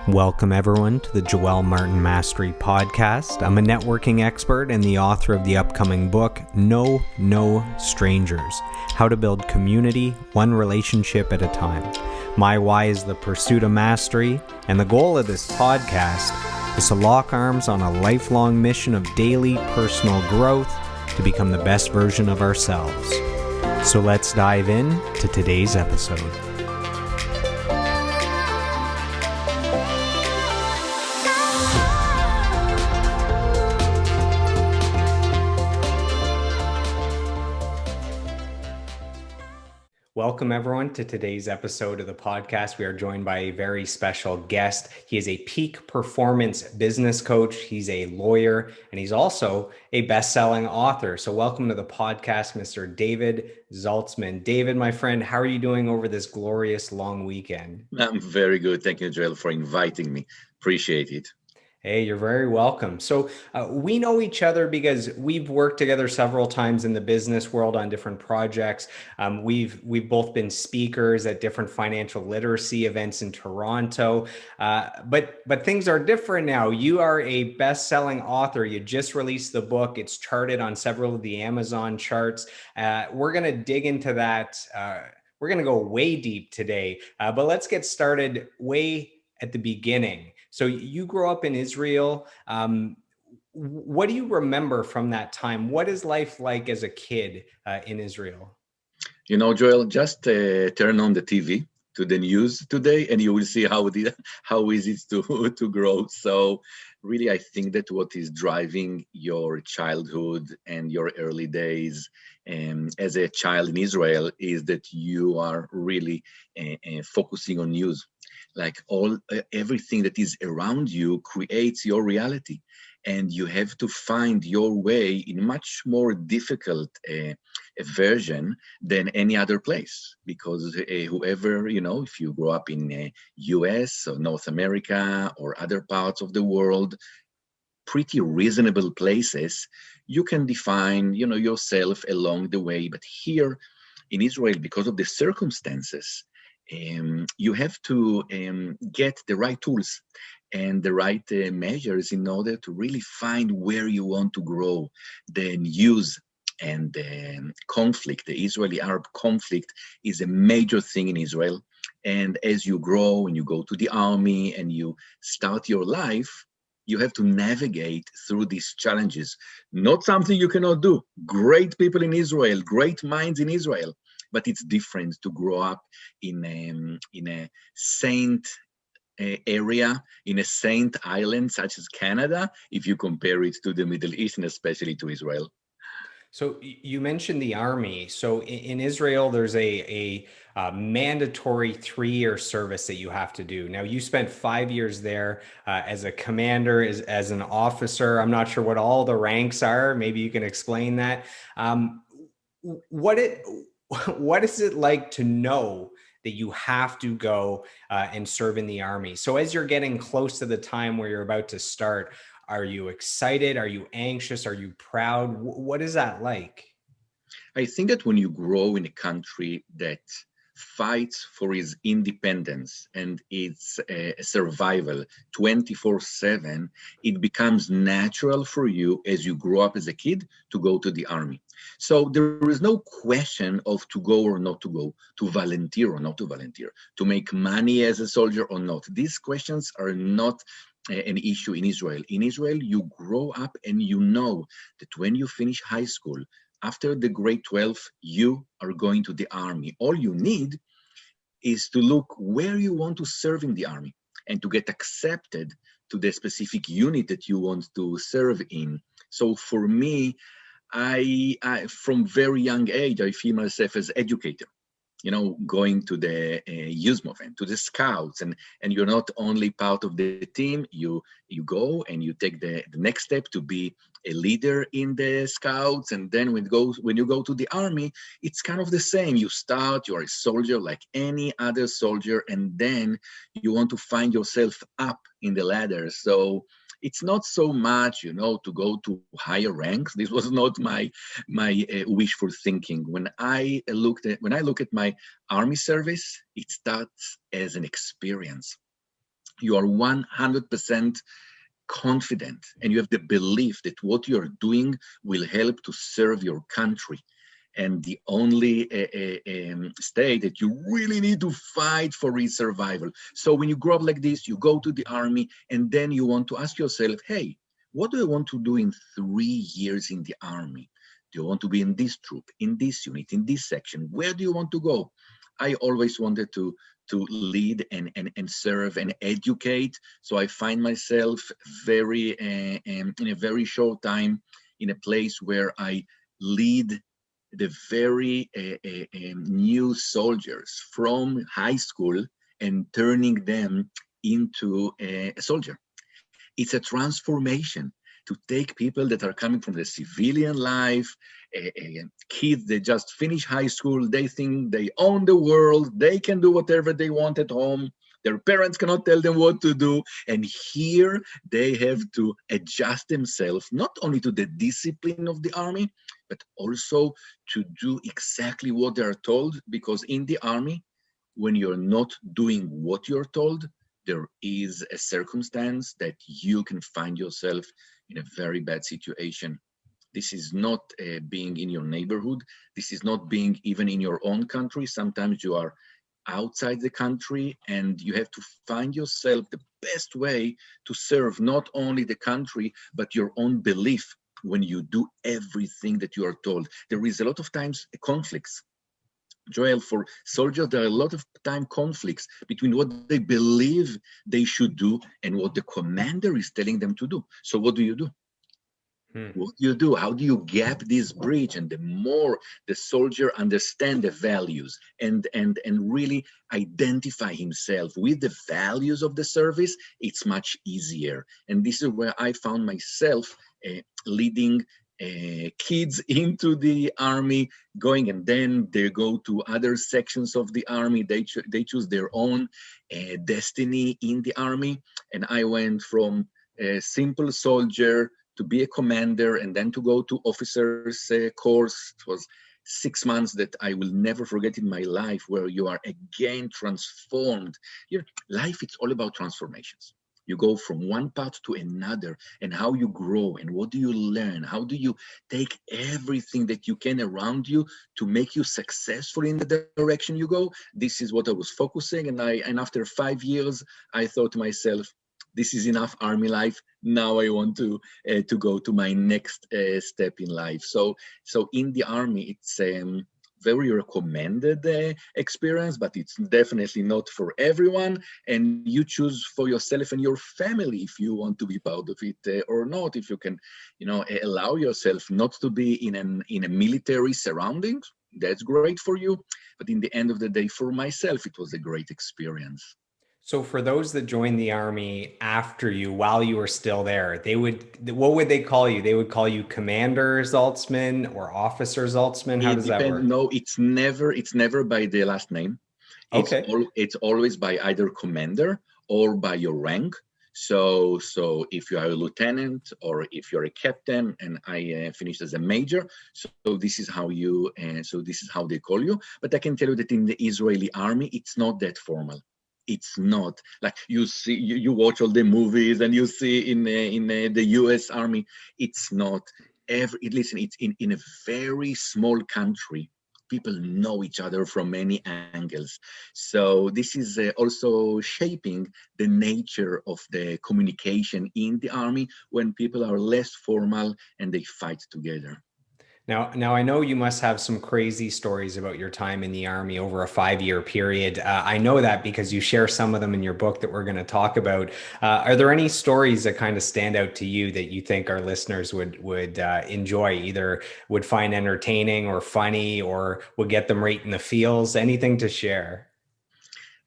Welcome, everyone, to the Joel Martin Mastery Podcast. I'm a networking expert and the author of the upcoming book, No Strangers, How to Build Community, One Relationship at a Time. My why is the pursuit of mastery, and the goal of this podcast is to lock arms on a lifelong mission of daily personal growth to become the best version of ourselves. So let's dive in to today's episode. Welcome, everyone, to today's episode of the podcast. We are joined by a very special guest. He is a peak performance business coach. He's a lawyer, and he's also a best-selling author. So welcome to the podcast, Mr. David Zaltzman. David, my friend, how are you doing over this glorious long weekend? I'm very good. Thank you, Joel, for inviting me. Appreciate it. Hey, you're very welcome. So we know each other because we've worked together several times in the business world on different projects. We've both been speakers at different financial literacy events in Toronto. But things are different now. You are a best-selling author. You just released the book. It's charted on several of the Amazon charts. We're going to dig into that. We're going to go way deep today. But let's get started way at the beginning. So you grew up in Israel. What do you remember from that time? What is life like as a kid in Israel? You know, Joel, just turn on the TV to the news today, and you will see how easy it's to grow. So really, I think that what is driving your childhood and your early days as a child in Israel is that you are really focusing on news. Like everything that is around you creates your reality, and you have to find your way in much more difficult version than any other place, because whoever, if you grow up in US or North America or other parts of the world, pretty reasonable places, you can define yourself along the way. But here in Israel, because of the circumstances, you have to get the right tools and the right measures in order to really find where you want to grow. The news and the conflict, the Israeli-Arab conflict, is a major thing in Israel. And as you grow and you go to the army and you start your life, you have to navigate through these challenges. Not something you cannot do. Great people in Israel, great minds in Israel. But it's different to grow up in a saint area, in a saint island such as Canada, if you compare it to the Middle East and especially to Israel. So you mentioned the army. So in Israel, there's a mandatory 3-year service that you have to do. Now, you spent 5 years there as a commander, as an officer. I'm not sure what all the ranks are. Maybe you can explain that. What is it like to know that you have to go and serve in the army? So as you're getting close to the time where you're about to start, are you excited? Are you anxious? Are you proud? What is that like? I think that when you grow in a country that fights for its independence and its survival 24/7, it becomes natural for you as you grow up as a kid to go to the army. So there is no question of to go or not to go, to volunteer or not to volunteer, to make money as a soldier or not. These questions are not an issue in Israel. In Israel, you grow up and you know that when you finish high school, after the grade 12, you are going to the army. All you need is to look where you want to serve in the army and to get accepted to the specific unit that you want to serve in. So for me, I from very young age, I feel myself as educator. Going to the youth movement, to the scouts, and you're not only part of the team, you go and you take the next step to be a leader in the scouts. And then when you go to the army, it's kind of the same. You are a soldier like any other soldier, and then you want to find yourself up in the ladder. So it's not so much, to go to higher ranks. This was not my wishful thinking. When I look at my army service, it starts as an experience. You are 100% confident, and you have the belief that what you're doing will help to serve your country. And the only state that you really need to fight for is survival. So when you grow up like this, you go to the army, and then you want to ask yourself, hey, what do I want to do in 3 years in the army? Do you want to be in this troop, in this unit, in this section? Where do you want to go? I always wanted to lead and serve and educate. So I find myself very in a very short time in a place where I lead the very new soldiers from high school and turning them into a soldier. It's a transformation to take people that are coming from the civilian life, kids that just finish high school, they think they own the world, they can do whatever they want at home. Their parents cannot tell them what to do. And here they have to adjust themselves, not only to the discipline of the army, but also to do exactly what they are told. Because in the army, when you're not doing what you're told, there is a circumstance that you can find yourself in a very bad situation. This is not being in your neighborhood. This is not being even in your own country. Sometimes you are outside the country and you have to find yourself the best way to serve not only the country, but your own belief when you do everything that you are told. There is a lot of times conflicts. Joel, for soldiers, there are a lot of time conflicts between what they believe they should do and what the commander is telling them to do. So what do you do? What do you do? How do you gap this bridge? And the more the soldier understand the values and really identify himself with the values of the service, it's much easier. And this is where I found myself leading kids into the army, going, and then they go to other sections of the army. They choose their own destiny in the army. And I went from a simple soldier to be a commander, and then to go to officers course. It was 6 months that I will never forget in my life, where you are again transformed. Life, it's all about transformations. You go from one path to another, and how you grow and what do you learn? How do you take everything that you can around you to make you successful in the direction you go? This is what I was focusing. And after 5 years, I thought to myself, this is enough army life. Now I want to go to my next step in life. So in the army, it's very recommended experience, but it's definitely not for everyone. And you choose for yourself and your family if you want to be part of it or not. If you can, allow yourself not to be in a military surroundings, that's great for you. But in the end of the day, for myself, it was a great experience. So for those that joined the army after you, while you were still there, what would they call you? They would call you Commander Zaltzman or Officer Zaltzman. How It does that depends. work? No, it's never by the last name. Okay. It's always by either commander or by your rank. So if you are a lieutenant or if you're a captain, and I finished as a major, so this is how they call you. But I can tell you that in the Israeli army, it's not that formal. It's not like you watch all the movies and you see in the U.S. Army. It's not listen. It's in a very small country. People know each other from many angles. So this is also shaping the nature of the communication in the army when people are less formal and they fight together. Now I know you must have some crazy stories about your time in the army over a 5-year period. I know that because you share some of them in your book that we're going to talk about. Are there any stories that kind of stand out to you that you think our listeners would enjoy, either would find entertaining or funny, or would get them right in the feels? Anything to share?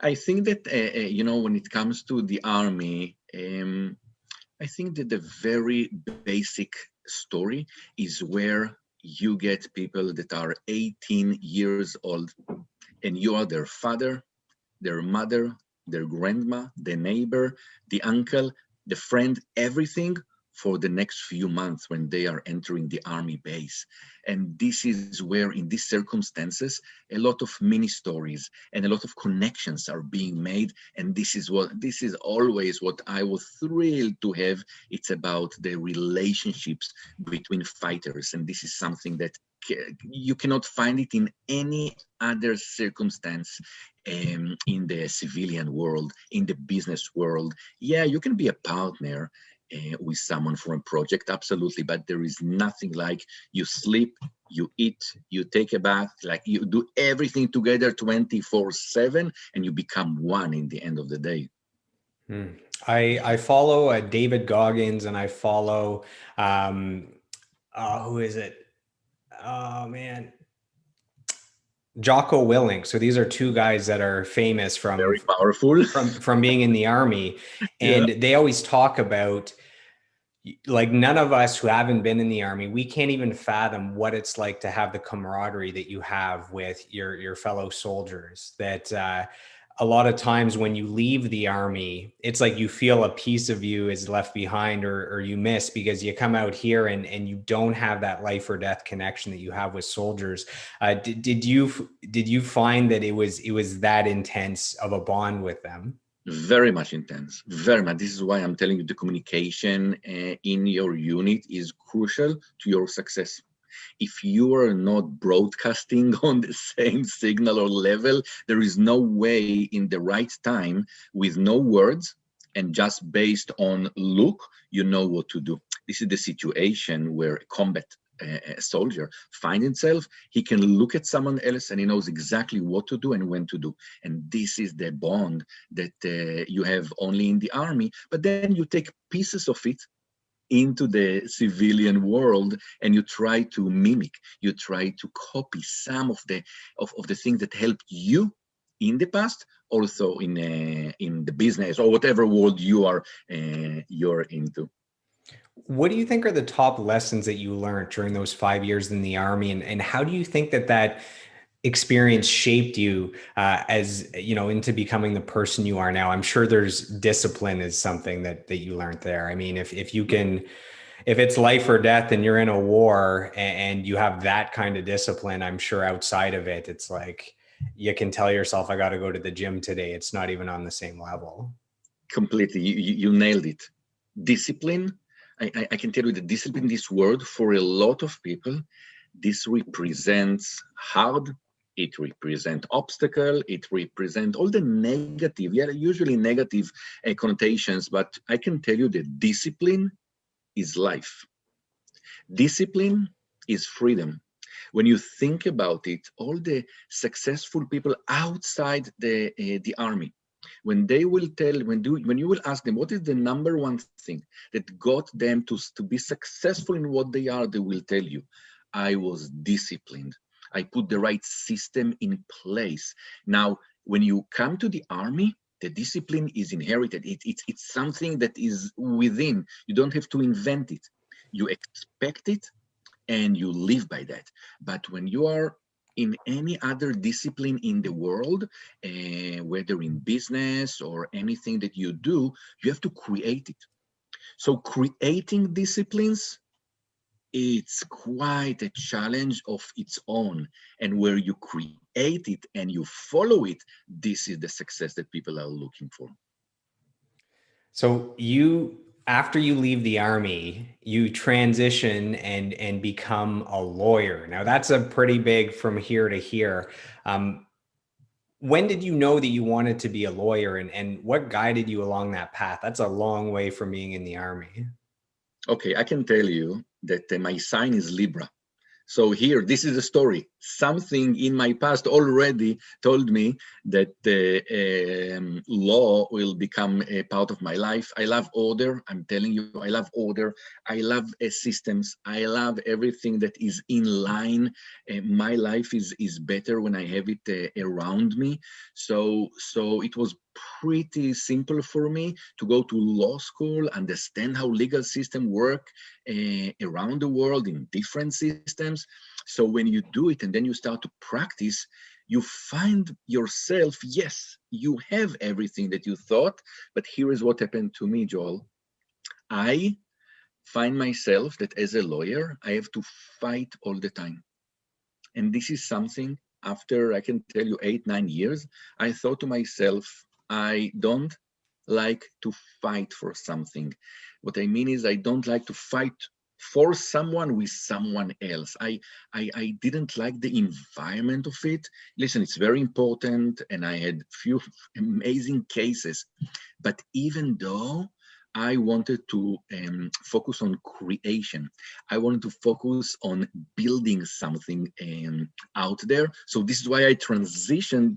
I think that when it comes to the army, I think that the very basic story is where you get people that are 18 years old and you are their father, their mother, their grandma, the neighbor, the uncle, the friend, everything for the next few months when they are entering the army base. And this is where, in these circumstances, a lot of mini stories and a lot of connections are being made. And this is always what I was thrilled to have. It's about the relationships between fighters. And this is something that you cannot find it in any other circumstance, in the civilian world, in the business world. Yeah, you can be a partner with someone for a project, absolutely, but there is nothing like you sleep, you eat, you take a bath, like you do everything together 24/7, and you become one in the end of the day. I follow David Goggins, and I follow who is it? Oh man, Jocko Willink. So these are two guys that are famous Very powerful. from being in the army, Yeah. and they always talk about, like, none of us who haven't been in the army, we can't even fathom what it's like to have the camaraderie that you have with your fellow soldiers. That a lot of times when you leave the army, it's like you feel a piece of you is left behind, or you miss, because you come out here and you don't have that life or death connection that you have with soldiers. Did you find that it was that intense of a bond with them? Very much intense, very much. This is why I'm telling you the communication in your unit is crucial to your success. If you are not broadcasting on the same signal or level, there is no way in the right time, with no words and just based on look, you know what to do. This is the situation where combat a soldier finds himself. He can look at someone else and he knows exactly what to do and when to do. And this is the bond that you have only in the army. But then you take pieces of it into the civilian world and you try to mimic, you try to copy some of the things that helped you in the past, also in the business or whatever world you're into. What do you think are the top lessons that you learned during those 5 years in the army, and how do you think that experience shaped you as into becoming the person you are now? I'm sure there's discipline is something that you learned there. I mean, if you can, if it's life or death and you're in a war and you have that kind of discipline, I'm sure outside of it, it's like you can tell yourself, I got to go to the gym today. It's not even on the same level. Completely, you nailed it. Discipline. I can tell you the discipline, this word, for a lot of people, this represents hard, it represents obstacle, it represents all the negative, yeah, usually negative connotations, but I can tell you that discipline is life. Discipline is freedom. When you think about it, all the successful people outside the army, when they will tell, when you will ask them what is the number one thing that got them to be successful in what they are, they will tell you, I was disciplined. I put the right system in place. Now, when you come to the army, the discipline is inherited. It's something that is within. You don't have to invent it. You expect it and you live by that. But when you are in any other discipline in the world, whether in business or anything that you do, you have to create it. So creating disciplines, it's quite a challenge of its own. And where you create it and you follow it, this is the success that people are looking for. So after you leave the army, you transition and become a lawyer. Now that's a pretty big from here to here. When did you know that you wanted to be a lawyer, and what guided you along that path? That's a long way from being in the army. Okay, I can tell you that my sign is Libra. So here, this is a story. Something in my past already told me that the law will become a part of my life. I love order. I'm telling you, I love order. I love systems. I love everything that is in line. My life is better when I have it around me. So it was pretty simple for me to go to law school, understand how legal systems work around the world in different systems. So when you do it and then you start to practice, you find yourself, yes, you have everything that you thought, but here is what happened to me, Joel. I find myself that as a lawyer, I have to fight all the time. And this is something after, I can tell you, 8, 9 years, I thought to myself, I don't like to fight for something. What I mean is I don't like to fight for someone with someone else. I didn't like the environment of it. Listen, it's very important, and I had few amazing cases. But even though I wanted to focus on creation, I wanted to focus on building something out there. So this is why I transitioned,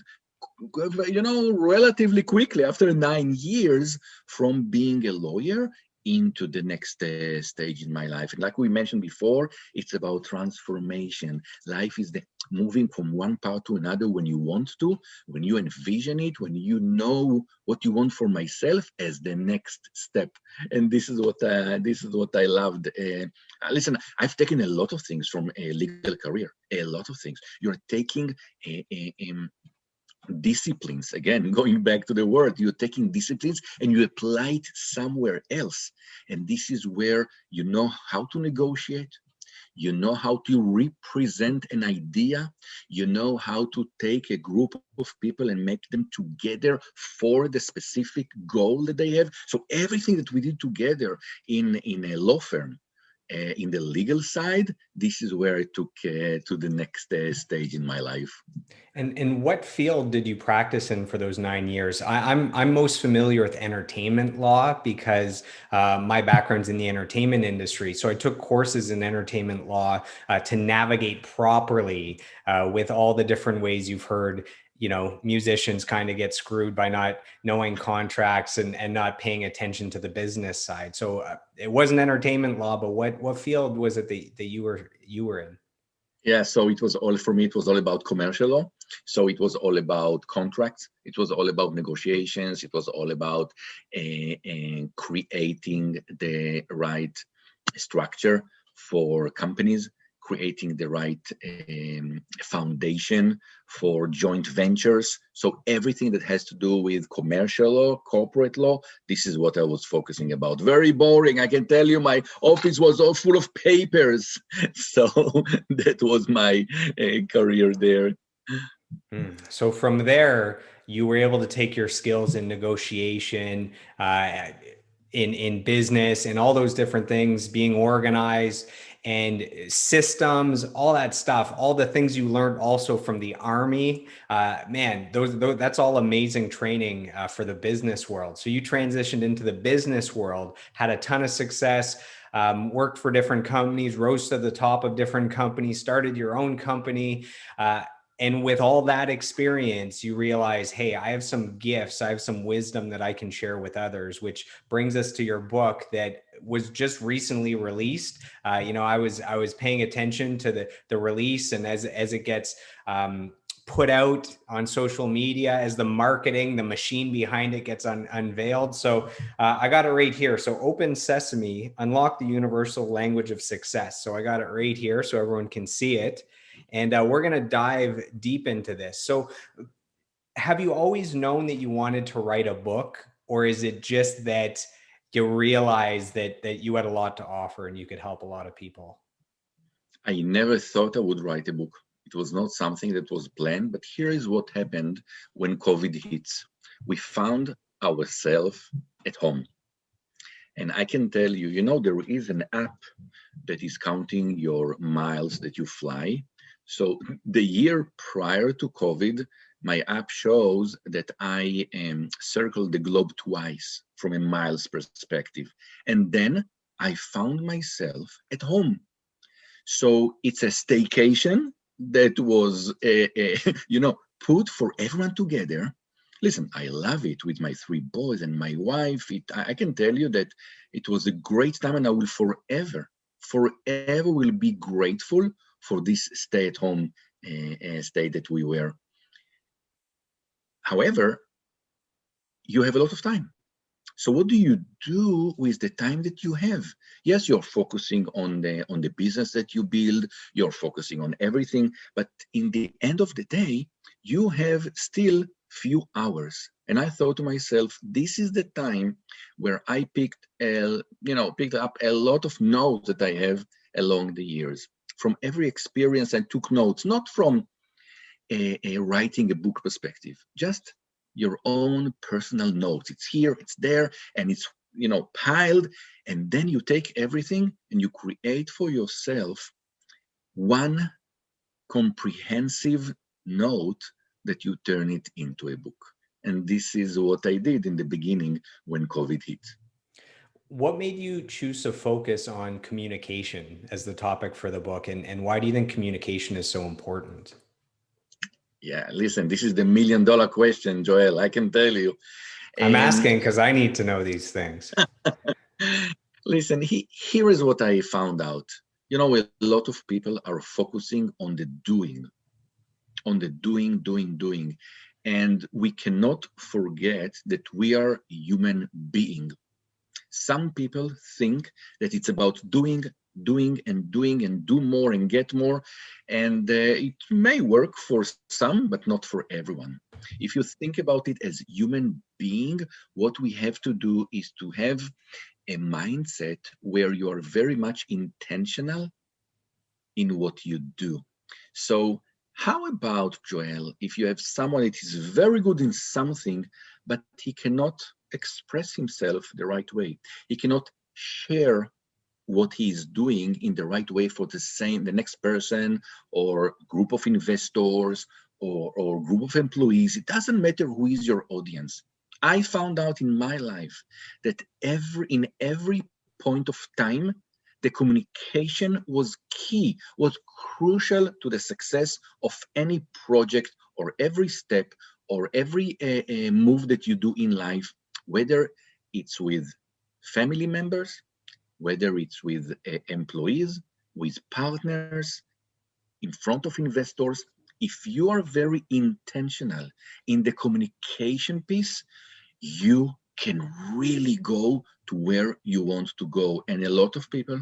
relatively quickly after 9 years from being a lawyer into the next stage in my life. And like we mentioned before, it's about transformation. Life is the moving from one part to another when you want to, when you envision it, when you know what you want for myself as the next step. And this is what I loved. Listen, I've taken a lot of things from a legal career, a lot of things. You're taking disciplines, again, going back to the word, you're taking disciplines and you apply it somewhere else. And this is where you know how to negotiate, you know how to represent an idea, you know how to take a group of people and make them together for the specific goal that they have. So everything that we did together in a law firm, in the legal side, this is where I took to the next stage in my life. And what field did you practice in for those 9 years? I'm most familiar with entertainment law because my background's in the entertainment industry. So I took courses in entertainment law to navigate properly with all the different ways you've heard, musicians kind of get screwed by not knowing contracts and not paying attention to the business side. So it wasn't entertainment law, but what field was it that you were in? Yeah, so it was all, for me, it was all about commercial law. So it was all about contracts. It was all about negotiations. It was all about creating the right structure for companies, creating the right foundation for joint ventures. So everything that has to do with commercial law, corporate law, this is what I was focusing about. Very boring, I can tell you. My office was all full of papers. So that was my career there. So from there, you were able to take your skills in negotiation, in business, and all those different things, being organized and systems, all that stuff, all the things you learned also from the army. Man, those that's all amazing training for the business world. So you transitioned into the business world, had a ton of success. Worked for different companies, rose to the top of different companies, started your own company. And with all that experience, you realize, hey, I have some gifts, I have some wisdom that I can share with others, which brings us to your book that was just recently released. I was paying attention to the release, and as it gets put out on social media, as the marketing, the machine behind it gets unveiled. So I got it right here. So Open Sesame, Unlock the Universal Language of Success. So I got it right here so everyone can see it. And we're going to dive deep into this. So have you always known that you wanted to write a book, or is it just that you realized that you had a lot to offer and you could help a lot of people? I never thought I would write a book. It was not something that was planned, but here is what happened when COVID hits. We found ourselves at home. And I can tell you, there is an app that is counting your miles that you fly. So the year prior to COVID, my app shows that I circled the globe twice from a miles perspective. And then I found myself at home. So it's a staycation that was, put for everyone together. Listen, I love it with my 3 boys and my wife. I can tell you that it was a great time, and I will forever will be grateful for this stay-at-home stay that we were. However, you have a lot of time. So what do you do with the time that you have? Yes, you're focusing on the business that you build, you're focusing on everything, but in the end of the day, you have still few hours. And I thought to myself, this is the time where I picked up a lot of notes that I have along the years. From every experience, I took notes, not from a writing a book perspective, just your own personal notes. It's here, it's there, and it's piled. And then you take everything and you create for yourself one comprehensive note that you turn it into a book. And this is what I did in the beginning when COVID hit. What made you choose to focus on communication as the topic for the book? And why do you think communication is so important? Yeah, listen, this is the $1,000,000 question, Joel, I can tell you. I'm asking because I need to know these things. Listen, here is what I found out. A lot of people are focusing on the doing, doing. And we cannot forget that we are human beings. Some people think that it's about doing and do more and get more. And it may work for some, but not for everyone. If you think about it as human being, what we have to do is to have a mindset where you are very much intentional in what you do. So how about, Joel, if you have someone that is very good in something, but he cannot express himself the right way. He cannot share what he is doing in the right way for the next person or group of investors or group of employees. It doesn't matter who is your audience. I found out in my life that in every point of time, the communication was key, was crucial to the success of any project or every step or every move that you do in life, whether it's with family members, whether it's with employees, with partners, in front of investors. If you are very intentional in the communication piece, you can really go to where you want to go. And a lot of people,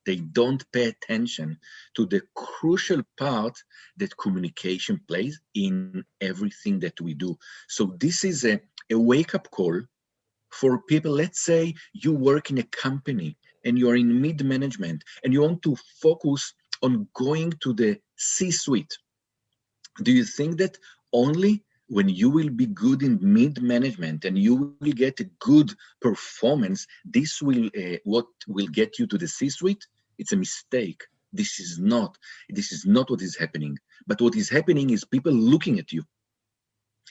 they don't pay attention to the crucial part that communication plays in everything that we do. So this is a wake-up call for people. Let's say you work in a company and you're in mid-management and you want to focus on going to the C-suite. Do you think that only when you will be good in mid-management and you will get a good performance, this will what will get you to the C-suite? It's a mistake. This is not what is happening. But what is happening is people looking at you.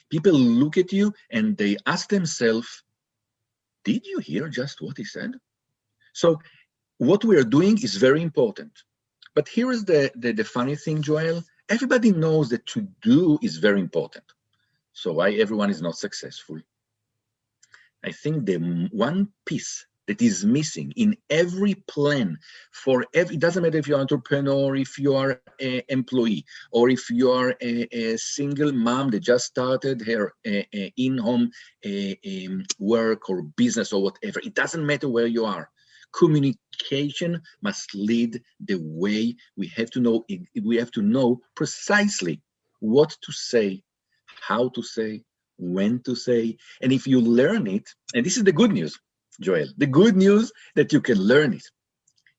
People look at you and they ask themselves, did you hear just what he said? So what we are doing is very important. But here is the funny thing, Joel. Everybody knows that to do is very important. So why everyone is not successful? I think the one piece that is missing in every plan it doesn't matter if you're an entrepreneur, if you are an employee, or if you are a single mom that just started her in-home work or business or whatever. It doesn't matter where you are. Communication must lead the way. We have to know precisely what to say, how to say, when to say. And if you learn it, and this is the good news, Joel, the good news that you can learn it.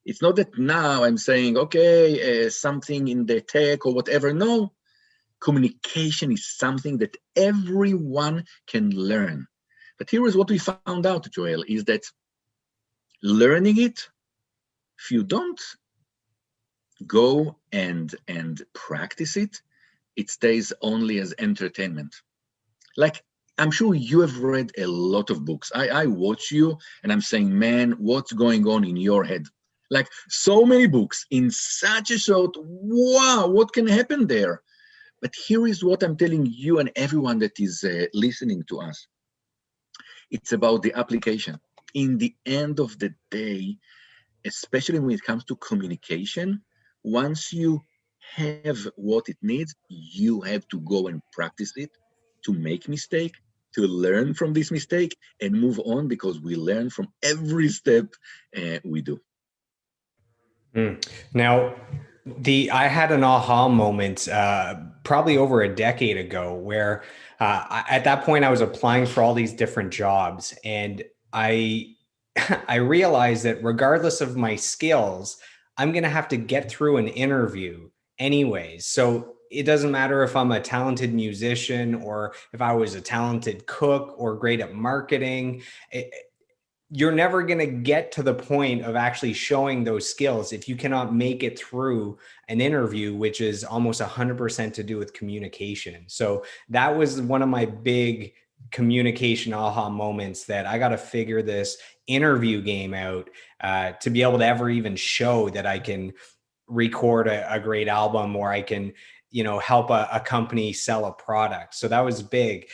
It's not that now I'm saying, okay, something in the tech or whatever. No, communication is something that everyone can learn. But here is what we found out, Joel, is that learning it, if you don't go and practice it, it stays only as entertainment. Like, I'm sure you have read a lot of books. I watch you and I'm saying, man, what's going on in your head? Like, so many books in such a short, wow, what can happen there? But here is what I'm telling you and everyone that is listening to us. It's about the application. In the end of the day, especially when it comes to communication, once you have what it needs, you have to go and practice it, to make mistake, to learn from this mistake and move on, because we learn from every step we do. Now, I had an aha moment probably over a decade ago where at that point I was applying for all these different jobs, and I I realized that regardless of my skills, I'm going to have to get through an interview anyways. So it doesn't matter if I'm a talented musician or if I was a talented cook or great at marketing. You're never going to get to the point of actually showing those skills if you cannot make it through an interview, which is almost 100% to do with communication. So that was one of my big communication aha moments, that I got to figure this interview game out to be able to ever even show that I can record a great album, or I can, help a company sell a product. So that was big.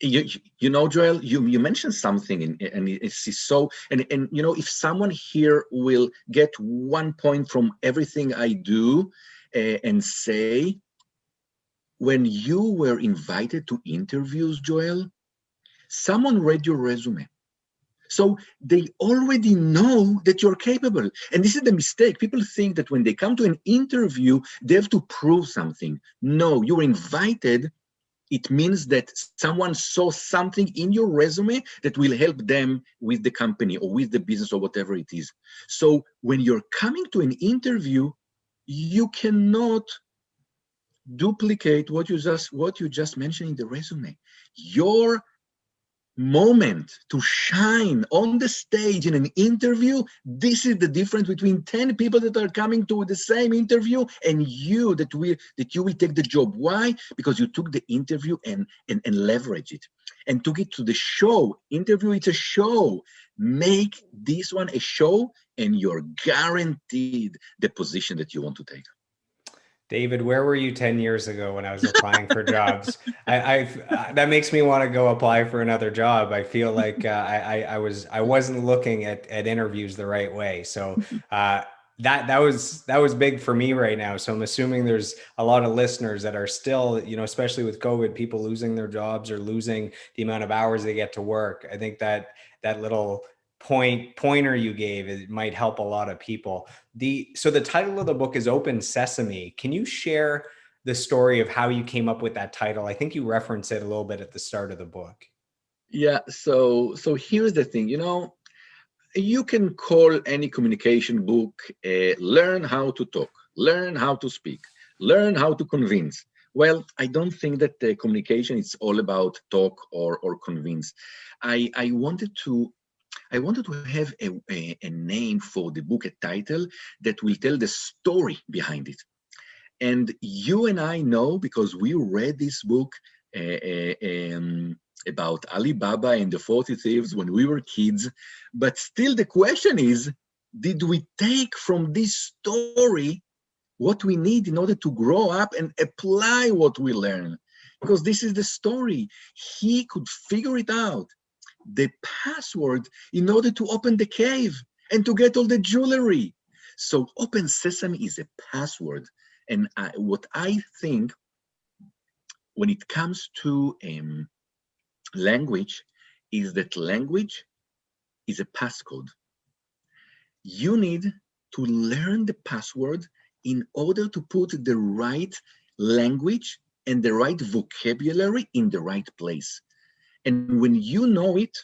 You know, Joel, you mentioned something, and it's so, and you know, if someone here will get 1 point from everything I do, and say, when you were invited to interviews, Joel, someone read your resume. So they already know that you're capable. And this is the mistake. People think that when they come to an interview, they have to prove something. No, you're invited. It means that someone saw something in your resume that will help them with the company or with the business or whatever it is. So when you're coming to an interview, you cannot duplicate what you just mentioned in the resume. Your moment to shine on the stage in an interview, this is the difference between 10 people that are coming to the same interview and you, that you will take the job. Why? Because you took the interview and leverage it and took it to the show. Interview, it's a show. Make this one a show, and you're guaranteed the position that you want to take. David, where were you 10 years ago when I was applying for jobs? That makes me want to go apply for another job. I feel like I wasn't looking at interviews the right way. So that was big for me right now. So I'm assuming there's a lot of listeners that are still, especially with COVID, people losing their jobs or losing the amount of hours they get to work. I think that little pointer you gave, it might help a lot of people. So the title of the book is Open Sesame. Can you share the story of how you came up with that title? I think you reference it a little bit at the start of the book. Yeah, so here's the thing, you can call any communication book Learn How to Talk, Learn How to Speak, Learn How to Convince. Well, I don't think that the communication is all about talk or convince. I wanted to have a name for the book, a title that will tell the story behind it. And you and I know, because we read this book about Alibaba and the 40 Thieves when we were kids. But still the question is, did we take from this story what we need in order to grow up and apply what we learn? Because this is the story. He could figure it out, the password, in order to open the cave and to get all the jewelry. So Open Sesame is a password. And what I think, when it comes to language, is that language is a passcode. You need to learn the password in order to put the right language and the right vocabulary in the right place. And when you know it,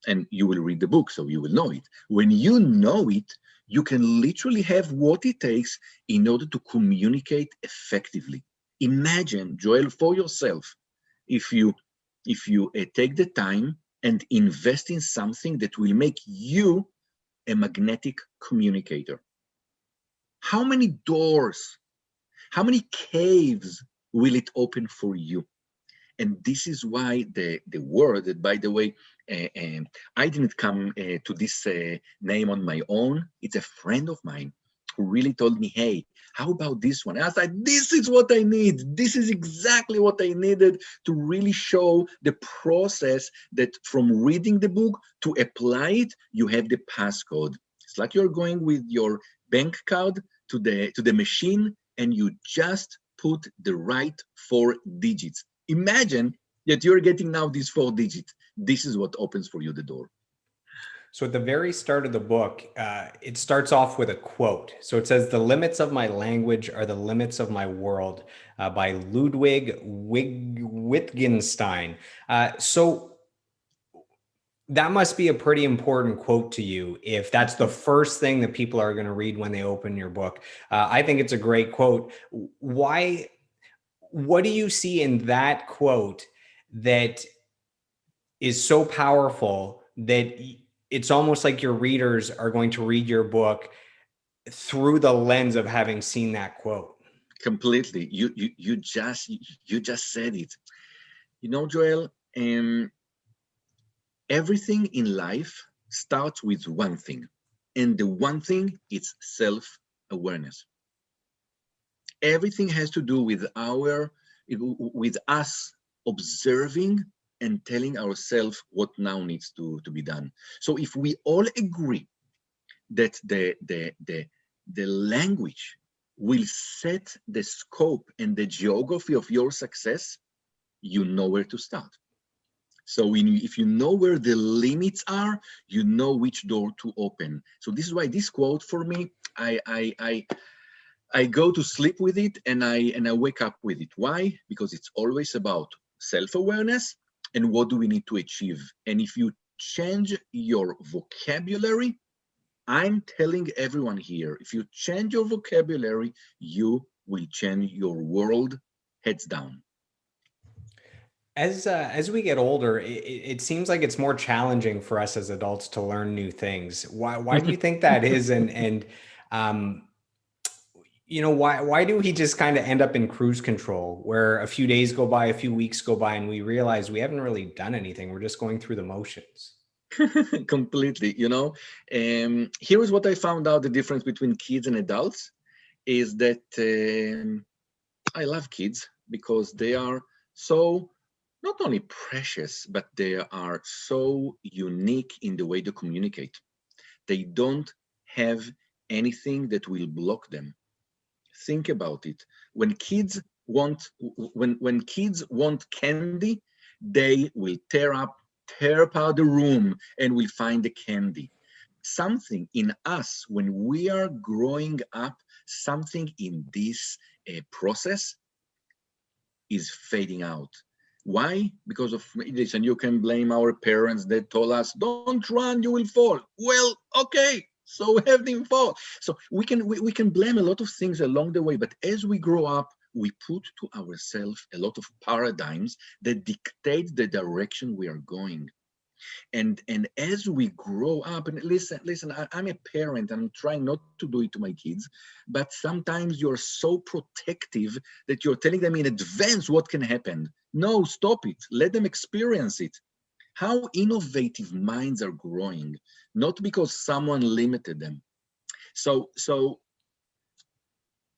and you will read the book, so you will know it. When you know it, you can literally have what it takes in order to communicate effectively. Imagine, Joel, for yourself, if you take the time and invest in something that will make you a magnetic communicator. How many doors, how many caves will it open for you? And this is why the word, that, by the way, I didn't come to this name on my own. It's a friend of mine who really told me, hey, how about this one? And I was like, this is what I need. This is exactly what I needed to really show the process, that from reading the book to apply it, you have the passcode. It's like you're going with your bank card to the machine, and you just put the right 4 digits. Imagine that you're getting now these 4 digits. This is what opens for you the door. So at the very start of the book, it starts off with a quote. So it says, "The limits of my language are the limits of my world," by Wittgenstein. So that must be a pretty important quote to you if that's the first thing that people are going to read when they open your book. I think it's a great quote. Why? What do you see in that quote that is so powerful that it's almost like your readers are going to read your book through the lens of having seen that quote? Completely. You just said it. You know, Joel, everything in life starts with one thing, and the one thing is self-awareness. Everything has to do with with us observing and telling ourselves what now needs to be done. So if we all agree that the language will set the scope and the geography of your success, you know where to start. So if you know where the limits are, you know which door to open. So this is why this quote for me, I go to sleep with it, and I wake up with it. Why? Because it's always about self-awareness and what do we need to achieve. And if you change your vocabulary, I'm telling everyone here, if you change your vocabulary, you will change your world heads down. As we get older, it seems like it's more challenging for us as adults to learn new things. Why do you think that is? And um, why do we just kind of end up in cruise control where a few days go by, a few weeks go by, and we realize we haven't really done anything? We're just going through the motions. Completely, here is what I found out: the difference between kids and adults is that I love kids because they are so not only precious, but they are so unique in the way they communicate. They don't have anything that will block them. Think about it. When kids want candy, they will tear apart the room and will find the candy. Something in us, when we are growing up, something in this process is fading out. Why? Because of this, and you can blame our parents that told us, "Don't run, you will fall." Well, okay, so have them fall. So we can blame a lot of things along the way, but as we grow up, we put to ourselves a lot of paradigms that dictate the direction we are going. And as we grow up, and listen, I'm a parent, and I'm trying not to do it to my kids, but sometimes you're so protective that you're telling them in advance what can happen. No, stop it. Let them experience it. How innovative minds are growing, not because someone limited them. So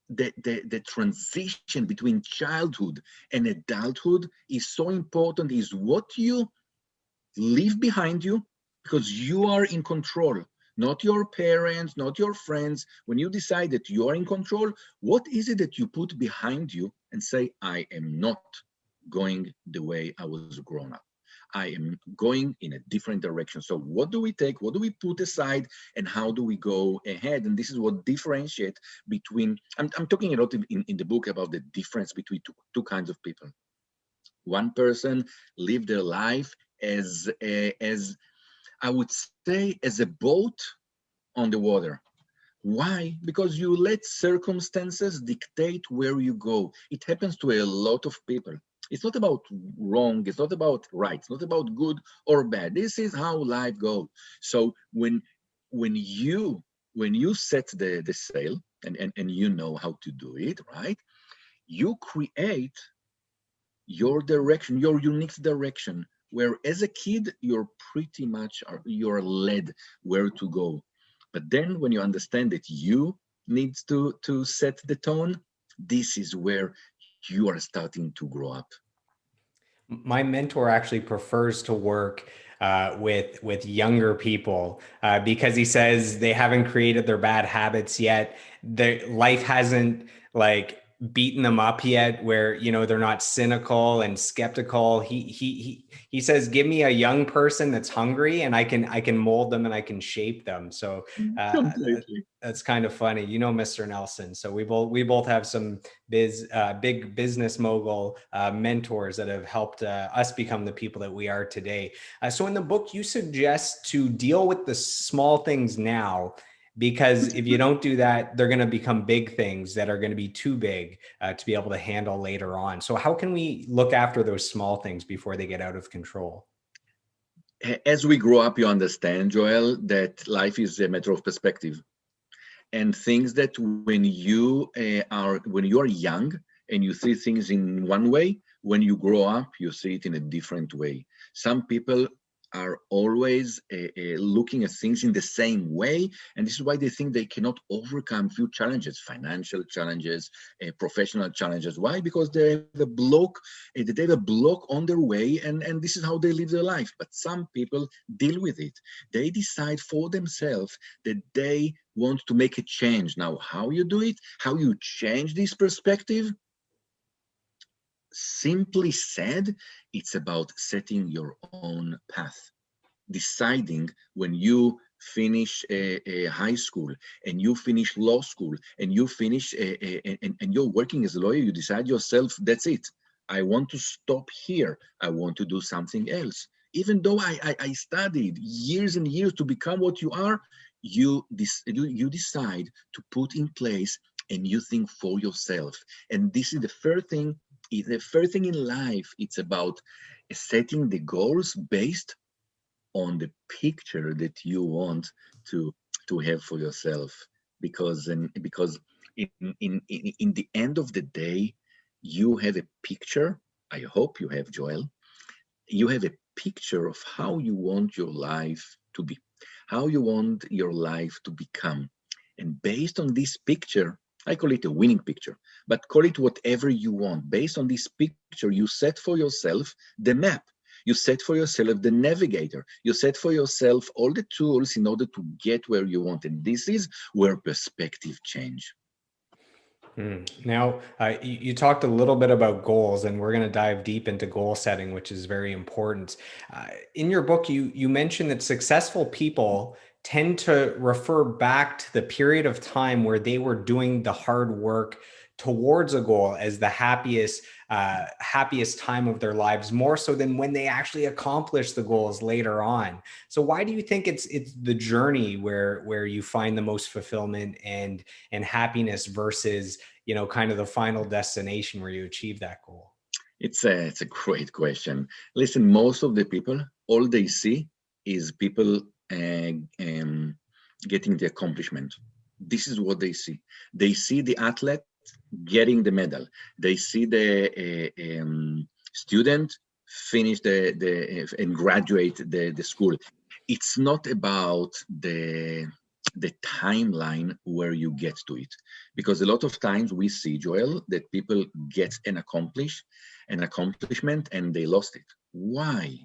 the transition between childhood and adulthood is so important, is what you leave behind you, because you are in control, not your parents, not your friends. When you decide that you are in control, what is it that you put behind you and say, I am not going the way I was grown up. I am going in a different direction. So what do we take? What do we put aside? And how do we go ahead? And this is what differentiates between, I'm talking a lot in the book about the difference between two kinds of people. One person lived their life as I would say, as a boat on the water. Why? Because you let circumstances dictate where you go. It happens to a lot of people. It's not about wrong, it's not about right, it's not about good or bad. This is how life goes. So when you set the sail, and you know how to do it, right? You create your direction, your unique direction, where as a kid, you're pretty much, you're led where to go. But then when you understand that you need to set the tone, this is where you are starting to grow up. My mentor actually prefers to work with younger people because he says they haven't created their bad habits yet. Their life hasn't like beaten them up yet, where, you know, they're not cynical and skeptical. He says, give me a young person that's hungry, and I can mold them and I can shape them. So Completely. that's kind of funny, you know, Mr. Nelson. So we both have some big business mogul mentors that have helped us become the people that we are today. So in the book, you suggest to deal with the small things now, because if you don't do that, they're going to become big things that are going to be too big to be able to handle later on. So how can we look after those small things before they get out of control? As we grow up, you understand, Joel, that life is a matter of perspective, and things that when you are young and you see things in one way, when you grow up you see it in a different way. Some people are always looking at things in the same way, and this is why they think they cannot overcome few challenges, financial challenges, professional challenges. Why? Because they have a block, they have a block on their way, and this is how they live their life. But some people deal with it. They decide for themselves that they want to make a change. Now, how you do it, how you change this perspective, simply said, it's about setting your own path. Deciding when you finish a high school and you finish law school and you finish and you're working as a lawyer, you decide yourself, that's it. I want to stop here. I want to do something else. Even though I studied years and years to become what you are, you decide to put in place a new thing for yourself. And this is the first thing. The first thing in life, it's about setting the goals based on the picture that you want to have for yourself. Because in the end of the day, you have a picture. I hope you have, Joel. You have a picture of how you want your life to be, how you want your life to become. And based on this picture, I call it a winning picture, but call it whatever you want. Based on this picture, you set for yourself the map. You set for yourself the navigator. You set for yourself all the tools in order to get where you want. And this is where perspective change. Now, you talked a little bit about goals, and we're going to dive deep into goal setting, which is very important. In your book, you mentioned that successful people tend to refer back to the period of time where they were doing the hard work towards a goal as the happiest time of their lives, more so than when they actually accomplish the goals later on. So why do you think it's the journey where you find the most fulfillment and happiness versus, you know, kind of the final destination where you achieve that goal? It's a great question. Listen, most of the people, all they see is people getting the accomplishment. This is what they see. They see the athlete getting the medal. They see the student finish and graduate the school. It's not about the timeline where you get to it, because a lot of times we see, Joel, that people get an accomplishment and they lost it. Why?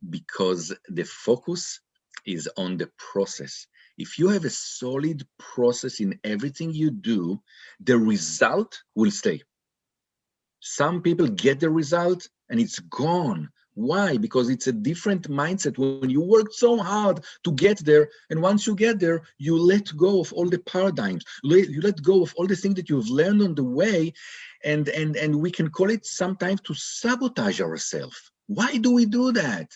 Because the focus is on the process. If you have a solid process in everything you do, the result will stay. Some people get the result and it's gone. Why? Because it's a different mindset. When you work so hard to get there, and once you get there, you let go of all the paradigms. You let go of all the things that you've learned on the way, and we can call it sometimes to sabotage ourselves. Why do we do that?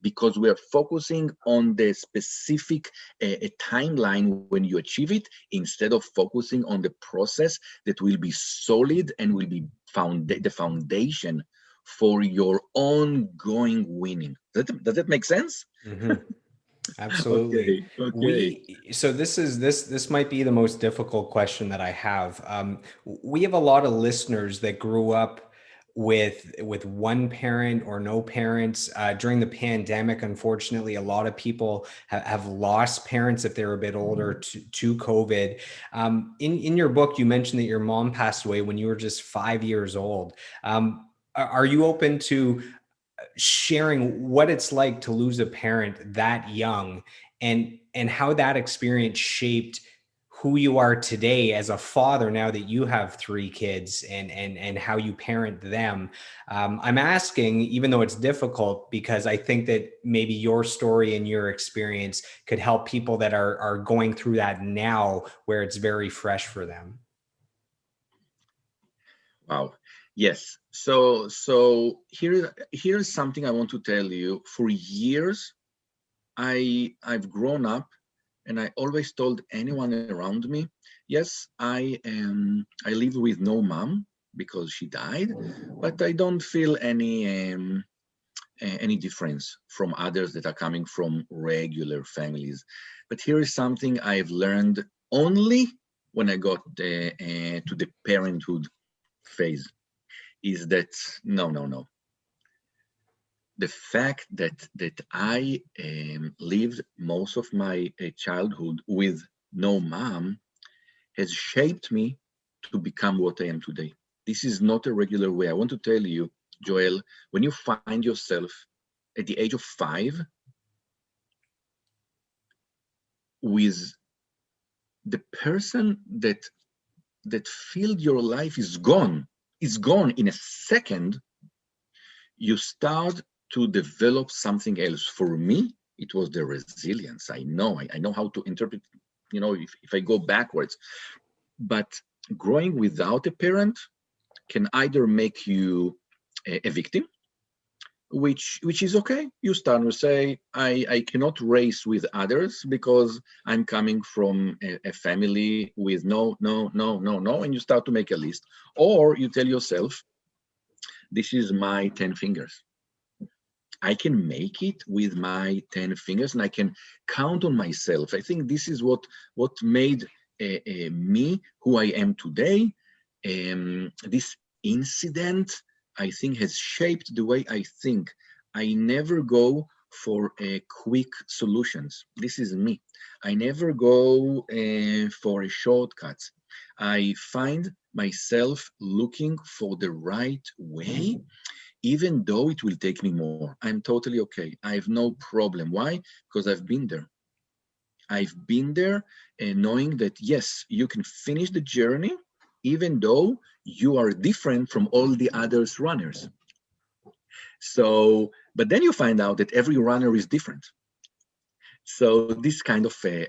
Because we are focusing on the specific timeline when you achieve it, instead of focusing on the process that will be solid and will be the foundation for your ongoing winning. Does that make sense? Mm-hmm. Absolutely. Okay. So this might be the most difficult question that I have. We have a lot of listeners that grew up with one parent or no parents during the pandemic. Unfortunately, a lot of people have lost parents if they're a bit older to COVID. In your book, you mentioned that your mom passed away when you were just 5 years old. Are you open to sharing what it's like to lose a parent that young, and how that experience shaped who you are today as a father, now that you have three kids, and how you parent them. I'm asking, even though it's difficult, because I think that maybe your story and your experience could help people that are going through that now, where it's very fresh for them. Wow. Yes. So here's something I want to tell you. For years, I've grown up, and I always told anyone around me, yes, I live with no mom because she died, but I don't feel any difference from others that are coming from regular families. But here is something I've learned only when I got to the parenthood phase, is that no. The fact that I lived most of my childhood with no mom has shaped me to become what I am today. This is not a regular way. I want to tell you, Joel, when you find yourself at the age of 5 with the person that filled your life is gone in a second, you start to develop something else. For me, it was the resilience. I know how to interpret, if I go backwards. But growing without a parent can either make you a victim, which is okay. You start to say, I cannot race with others because I'm coming from a family with no, and you start to make a list. Or you tell yourself, this is my 10 fingers. I can make it with my 10 fingers, and I can count on myself. I think this is what made me who I am today. This incident, I think, has shaped the way I think. I never go for quick solutions. This is me. I never go for a shortcut. I find myself looking for the right way, even though it will take me more. I'm totally okay. I have no problem. Why? Because I've been there. I've been there, and knowing that, yes, you can finish the journey, even though you are different from all the others runners. So, but then you find out that every runner is different. So this kind of a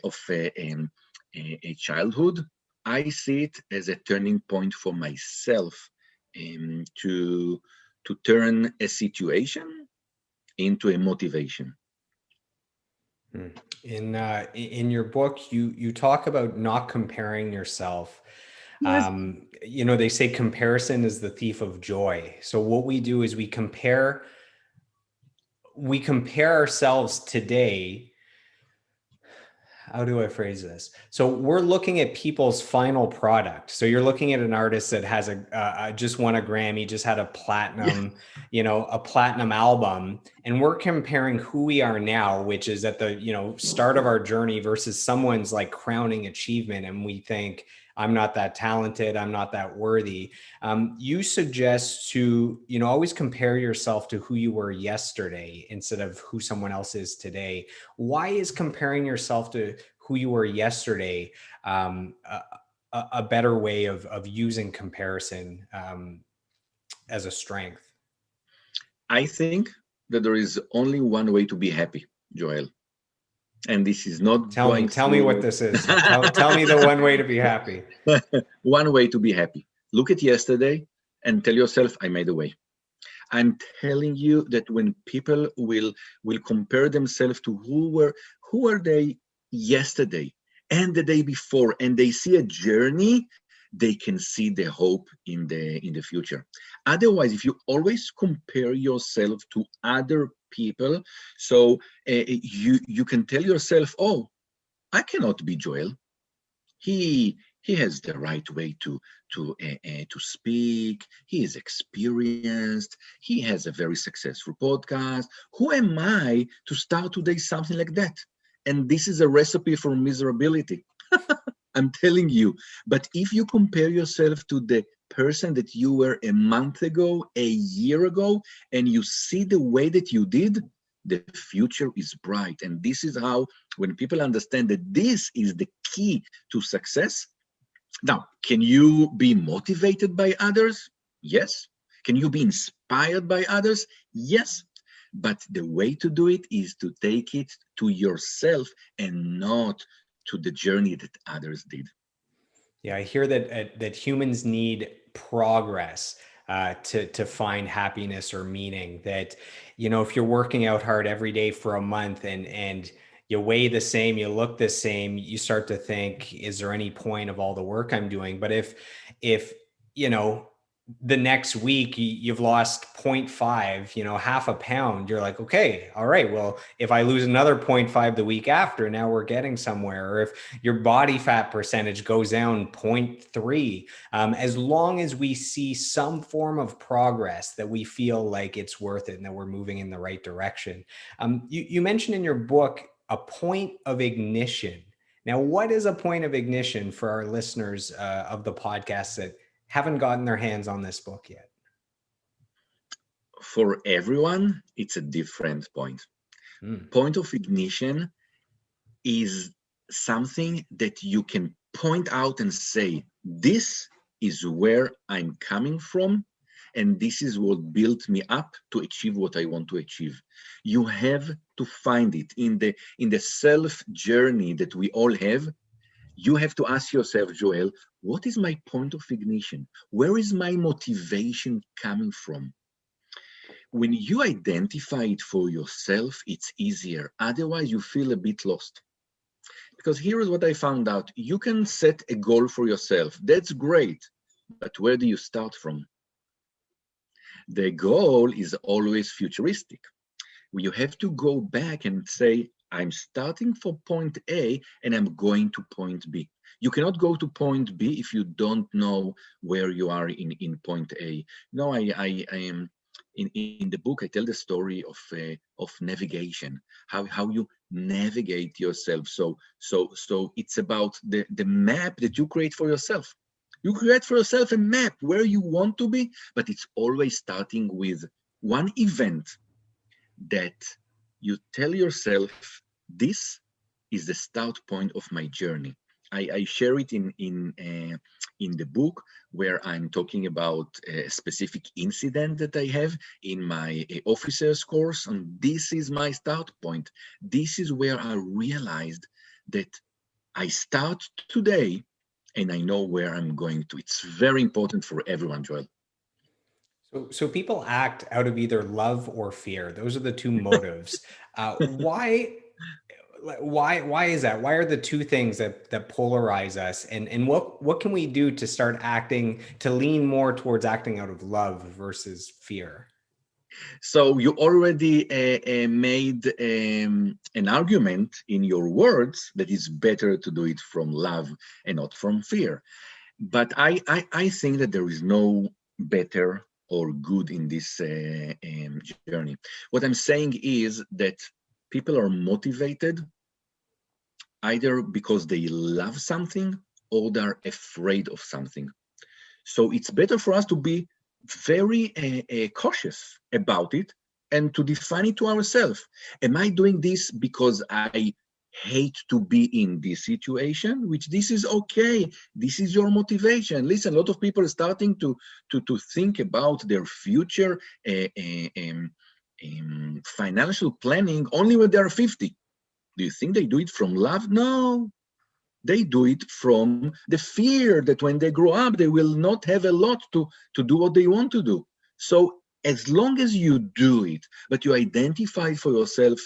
childhood, I see it as a turning point for myself, to turn a situation into a motivation. In your book, you talk about not comparing yourself. Yes. They say comparison is the thief of joy. So what we do is we compare ourselves today. How do I phrase this? So we're looking at people's final product. So you're looking at an artist that has just won a Grammy, just had a platinum, a platinum album, and we're comparing who we are now, which is at the, start of our journey, versus someone's like crowning achievement. And we think, I'm not that talented, I'm not that worthy. You suggest to, always compare yourself to who you were yesterday instead of who someone else is today. Why is comparing yourself to who you were yesterday a better way of using comparison as a strength? I think that there is only one way to be happy, Joel. And this is not tell me what this is. Tell me the one way to be happy. One way to be happy. Look at yesterday and tell yourself, I made a way. I'm telling you that when people will compare themselves to who were they yesterday and the day before, and they see a journey, they can see the hope in the future. Otherwise, if you always compare yourself to other people, so you can tell yourself, oh, I cannot be Joel. He has the right way to speak. He is experienced. He has a very successful podcast. Who am I to start today something like that? And this is a recipe for miserability. I'm telling you. But if you compare yourself to the person that you were a month ago, a year ago, and you see the way that you did, the future is bright. And this is how, when people understand that this is the key to success. Now, can you be motivated by others? Yes. Can you be inspired by others? Yes. But the way to do it is to take it to yourself and not to the journey that others did. Yeah, I hear that humans need progress to find happiness or meaning. That, if you're working out hard every day for a month and you weigh the same, you look the same, you start to think, is there any point of all the work I'm doing? But if the next week you've lost zero point 0.5, half a pound, you're like, okay, all right, well, if I lose another 0.5 the week after, now we're getting somewhere. Or if your body fat percentage goes down 0.3, as long as we see some form of progress, that we feel like it's worth it and that we're moving in the right direction. You mentioned in your book a point of ignition. Now, what is a point of ignition for our listeners of the podcast that haven't gotten their hands on this book yet? For everyone, it's a different point. Point of ignition is something that you can point out and say, this is where I'm coming from, and this is what built me up to achieve what I want to achieve. You have to find it in the self journey that we all have. You have to ask yourself, Joel, what is my point of ignition? Where is my motivation coming from? When you identify it for yourself, it's easier. Otherwise, you feel a bit lost. Because here is what I found out. You can set a goal for yourself. That's great. But where do you start from? The goal is always futuristic. You have to go back and say, I'm starting from point A and I'm going to point B. You cannot go to point B if you don't know where you are in point A. No, I am in the book. I tell the story of navigation, how you navigate yourself. So it's about the map that you create for yourself. You create for yourself a map where you want to be, but it's always starting with one event that you tell yourself, this is the start point of my journey. I share it in the book, where I'm talking about a specific incident that I have in my officer's course, and this is my start point. This is where I realized that I start today and I know where I'm going to. It's very important for everyone, Joel. So people act out of either love or fear. Those are the two motives. Why is that? Why are the two things that polarize us? And what can we do to start acting, to lean more towards acting out of love versus fear? So you already made an argument in your words that it's better to do it from love and not from fear. But I think that there is no better or good in this journey. What I'm saying is that people are motivated either because they love something or they're afraid of something. So it's better for us to be very cautious about it and to define it to ourselves. Am I doing this because I hate to be in this situation? Which this is okay. This is your motivation. Listen, a lot of people are starting to think about their future financial planning only when they're 50. Do you think they do it from love? No. They do it from the fear that when they grow up, they will not have a lot to do what they want to do. So as long as you do it, but you identify for yourself,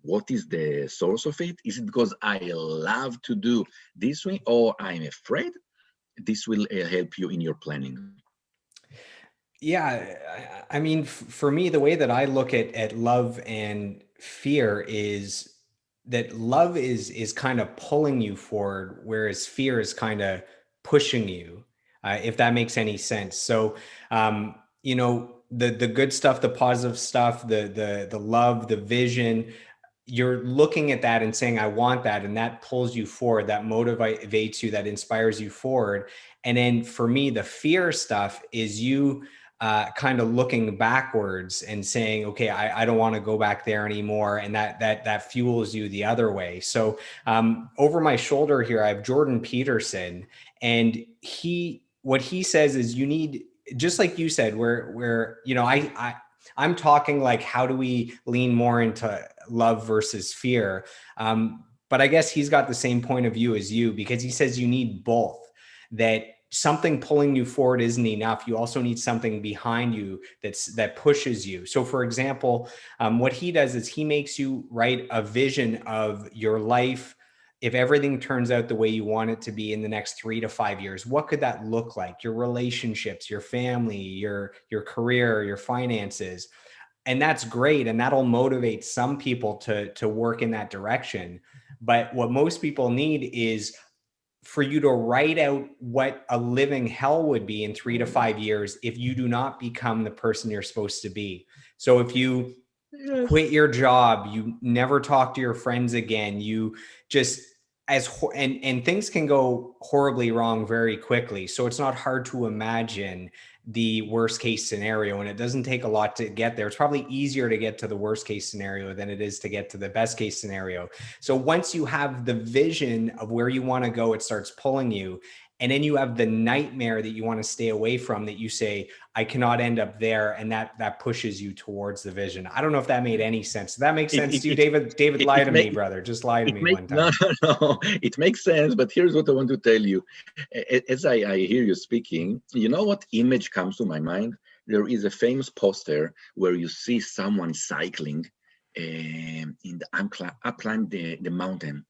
what is the source of it? Is it because I love to do this way or I'm afraid? This will help you in your planning. Yeah, I mean, for me, the way that I look at love and fear is that love is kind of pulling you forward, whereas fear is kind of pushing you, if that makes any sense. So, the good stuff, the positive stuff, the love, the vision, you're looking at that and saying, I want that. And that pulls you forward, that motivates you, that inspires you forward. And then for me, the fear stuff is you kind of looking backwards and saying, okay, I don't want to go back there anymore. And that fuels you the other way. So over my shoulder here, I have Jordan Peterson, and what he says is you need, just like you said, where, you know, I'm talking like, how do we lean more into love versus fear? But I guess he's got the same point of view as you, because he says you need both, that something pulling you forward isn't enough. You also need something behind you that pushes you. So for example, what he does is he makes you write a vision of your life. If everything turns out the way you want it to be in the next 3 to 5 years, what could that look like? Your relationships, your family, your career, your finances. And that's great. And that'll motivate some people to work in that direction. But what most people need is for you to write out what a living hell would be in 3 to 5 years if you do not become the person you're supposed to be. So if you quit your job, you never talk to your friends again, you just and things can go horribly wrong very quickly. So it's not hard to imagine the worst case scenario, and it doesn't take a lot to get there. It's probably easier to get to the worst case scenario than it is to get to the best case scenario. So once you have the vision of where you want to go, it starts pulling you. And then you have the nightmare that you want to stay away from, that you say, I cannot end up there. And that pushes you towards the vision. I don't know if that made any sense. Does that make sense to you, David? David, lie to me, brother. Just lie to me one time. No, it makes sense. But here's what I want to tell you. As I hear you speaking, you know what image comes to my mind? There is a famous poster where you see someone cycling in the up climb the mountain.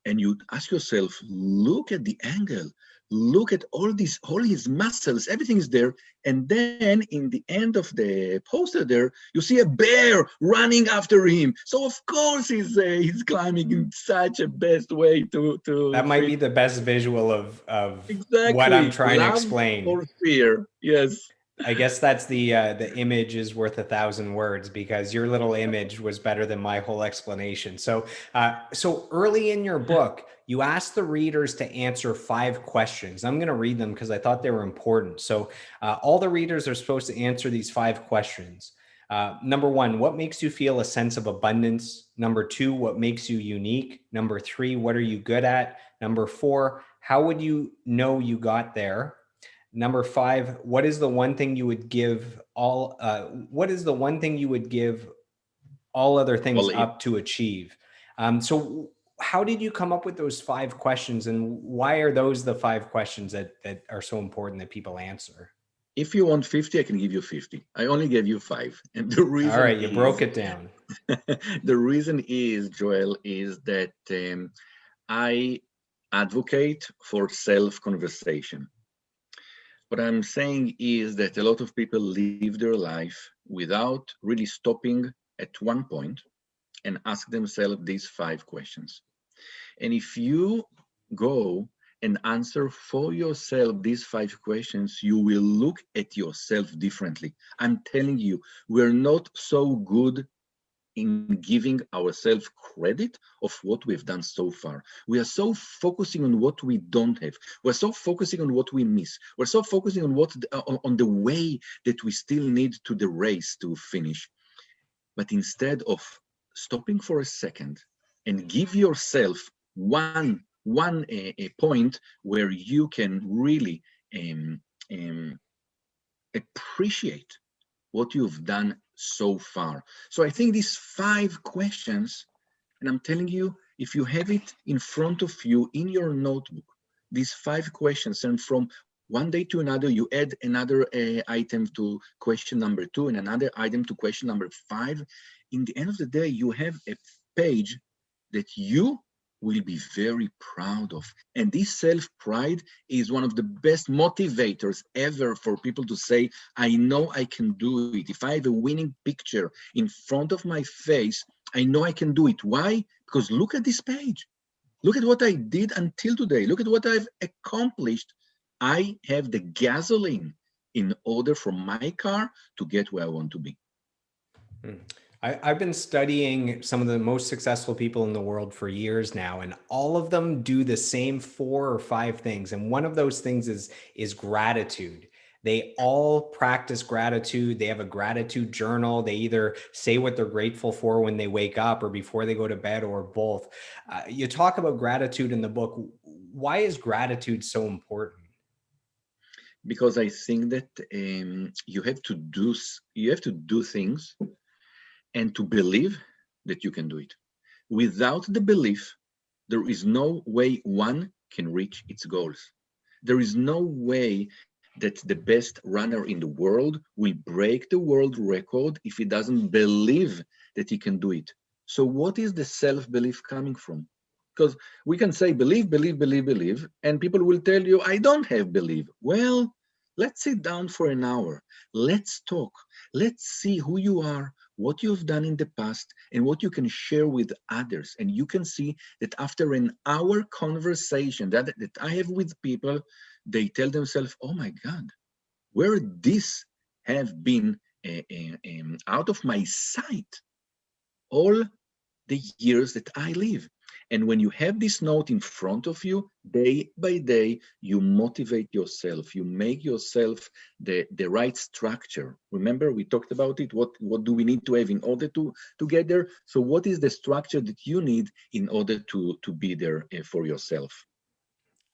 And you ask yourself, look at the angle, look at all his muscles, everything is there. And then in the end of the poster there, you see a bear running after him. So of course he's climbing in such a best way to that might be the best visual of exactly what I'm trying love to explain. or fear. Yes. I guess that's the image is worth 1,000 words, because your little image was better than my whole explanation. So so early in your book, you asked the readers to answer 5 questions. I'm going to read them because I thought they were important. So all the readers are supposed to answer these 5 questions. Number 1, what makes you feel a sense of abundance? Number 2, what makes you unique? Number 3, what are you good at? Number 4, how would you know you got there? Number 5, what is the one thing you would give what is the one thing you would give all other things Well, up to achieve? So how did you come up with those 5 questions, and why are those the 5 questions that are so important that people answer? if you want 50, I can give you 50. I only gave you 5. And the reason All right, you broke it down. the reason is, Joel, is that I advocate for self-conversation. What I'm saying is that a lot of people live their life without really stopping at one point and ask themselves these 5 questions. And if you go and answer for yourself these 5 questions, you will look at yourself differently. I'm telling you, we're not so good in giving ourselves credit of what we've done so far. We are so focusing on what we don't have. We're so focusing on what we miss. We're so focusing on on the way that we still need to the race to finish. But instead of stopping for a second and give yourself one a point where you can really appreciate what you've done so far. So I think these 5 questions, and I'm telling you, if you have it in front of you in your notebook, these 5 questions, and from one day to another, you add another item to question number 2 and another item to question number 5. In the end of the day, you have a page that you will be very proud of. And this self-pride is one of the best motivators ever for people to say, I know I can do it. If I have a winning picture in front of my face, I know I can do it. Why? Because look at this page. Look at what I did until today. Look at what I've accomplished. I have the gasoline in order for my car to get where I want to be. I've been studying some of the most successful people in the world for years now, and all of them do the same 4 or 5 things. And one of those things is gratitude. they all practice gratitude. They have a gratitude journal. They either say what they're grateful for when they wake up or before they go to bed, or both. You talk about gratitude in the book. Why is gratitude so important? Because I think that you have to do things and to believe that you can do it. Without the belief, there is no way one can reach its goals. There is no way that the best runner in the world will break the world record if he doesn't believe that he can do it. So, what is the self belief coming from? Because we can say believe, believe, believe, believe, and people will tell you, I don't have belief. Well, let's sit down for an hour. Let's talk. Let's see who you are, what you've done in the past, and what you can share with others. And you can see that after an hour conversation that I have with people, they tell themselves, oh my God, where this have been out of my sight all the years that I live. And when you have this note in front of you, day by day, you motivate yourself. You make yourself the right structure. Remember, we talked about it. What do we need to have in order to get there? So what is the structure that you need in order to be there for yourself?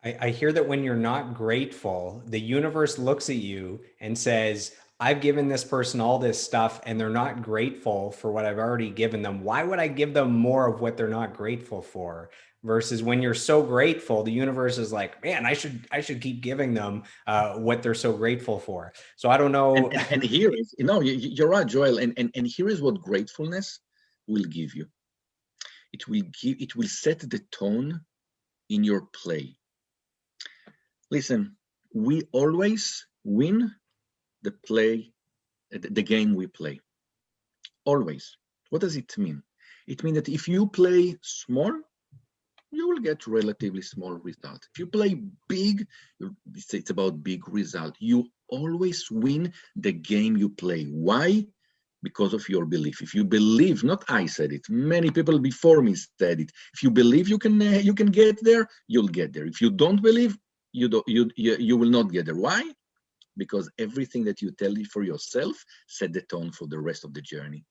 I hear that when you're not grateful, the universe looks at you and says, I've given this person all this stuff and they're not grateful for what I've already given them. Why would I give them more of what they're not grateful for? Versus when you're so grateful, the universe is like, man, I should keep giving them what they're so grateful for. So I don't And, know. and, and here is, you're right, Joel. And here is what gratefulness will give you. It will set the tone in your play. Listen, we always win the game we play. Always. What does it mean? It means that if you play small, you will get relatively small results. If you play big, it's about big result. You always win the game you play. Why? Because of your belief. If you believe, not I said it, many people before me said it. If you believe you can get there, you'll get there. If you don't believe, you will not get there. Why? Because everything that you tell you for yourself set the tone for the rest of the journey.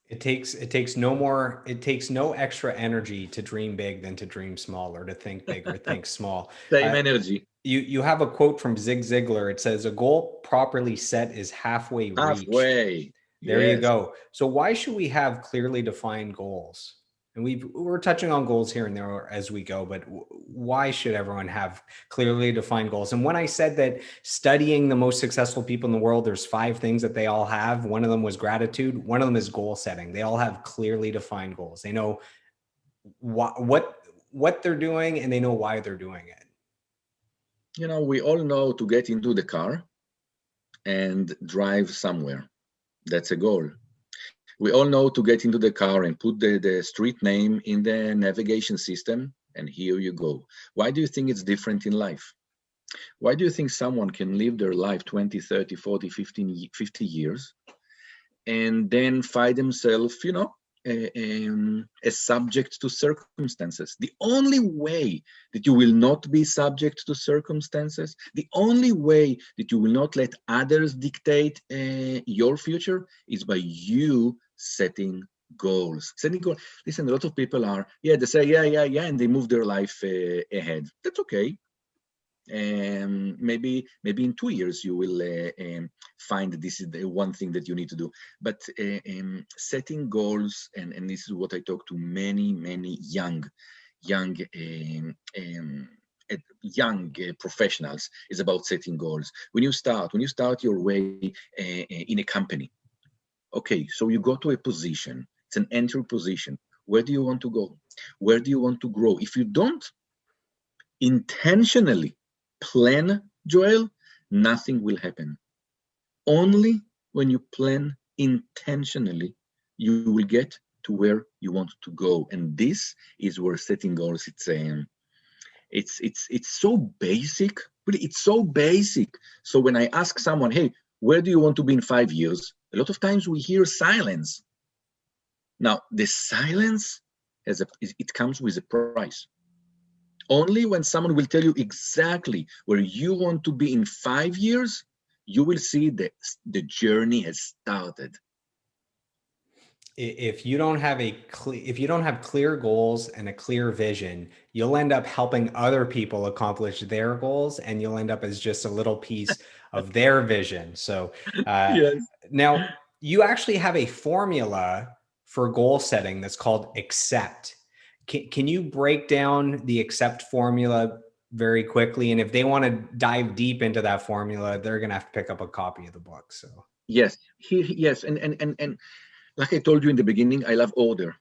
It takes no extra energy to dream big than to dream small, or to think big or think small. Same Uh, energy. you have a quote from Zig Ziglar. It says, "A goal properly set is halfway reached." Halfway. There you Yes. go. So why should we have clearly defined goals? And we're touching on goals here and there as we go, but why should everyone have clearly defined goals? And when I said that studying the most successful people in the world, there's 5 things that they all have. One of them was gratitude. One of them is goal setting. They all have clearly defined goals. They know what they're doing, and they know why they're doing it. We all know to get into the car and drive somewhere. That's a goal. We all know to get into the car and put the street name in the navigation system, and here you go. Why do you think it's different in life? Why do you think someone can live their life 20, 30, 40, 15, 50 years and then find themselves, as subject to circumstances? The only way that you will not be subject to circumstances, the only way that you will not let others dictate your future is by you setting goals. Listen, a lot of people they say, yeah, and they move their life ahead. That's okay. Maybe in 2 years you will find that this is the one thing that you need to do. But setting goals, and this is what I talk to many young professionals, is about setting goals. When you start your way in a company, okay, so you go to a position, it's an entry position. Where do you want to go? Where do you want to grow? If you don't intentionally plan, Joel, nothing will happen. Only when you plan intentionally, you will get to where you want to go. And this is where setting goals, it's so basic, really, it's so basic. So when I ask someone, hey, where do you want to be in 5 years? A lot of times we hear silence. Now, the silence it comes with a price. Only when someone will tell you exactly where you want to be in 5 years, you will see that the journey has started. If you don't have if you don't have clear goals and a clear vision, you'll end up helping other people accomplish their goals, and you'll end up as just a little piece of their vision. So uh, Yes. now you actually have a formula for goal setting that's called accept. Can you break down the accept formula very quickly? And if they want to dive deep into that formula, they're going to have to pick up a copy of the book. So Yes. Yes. And like I told you in the beginning, I love order.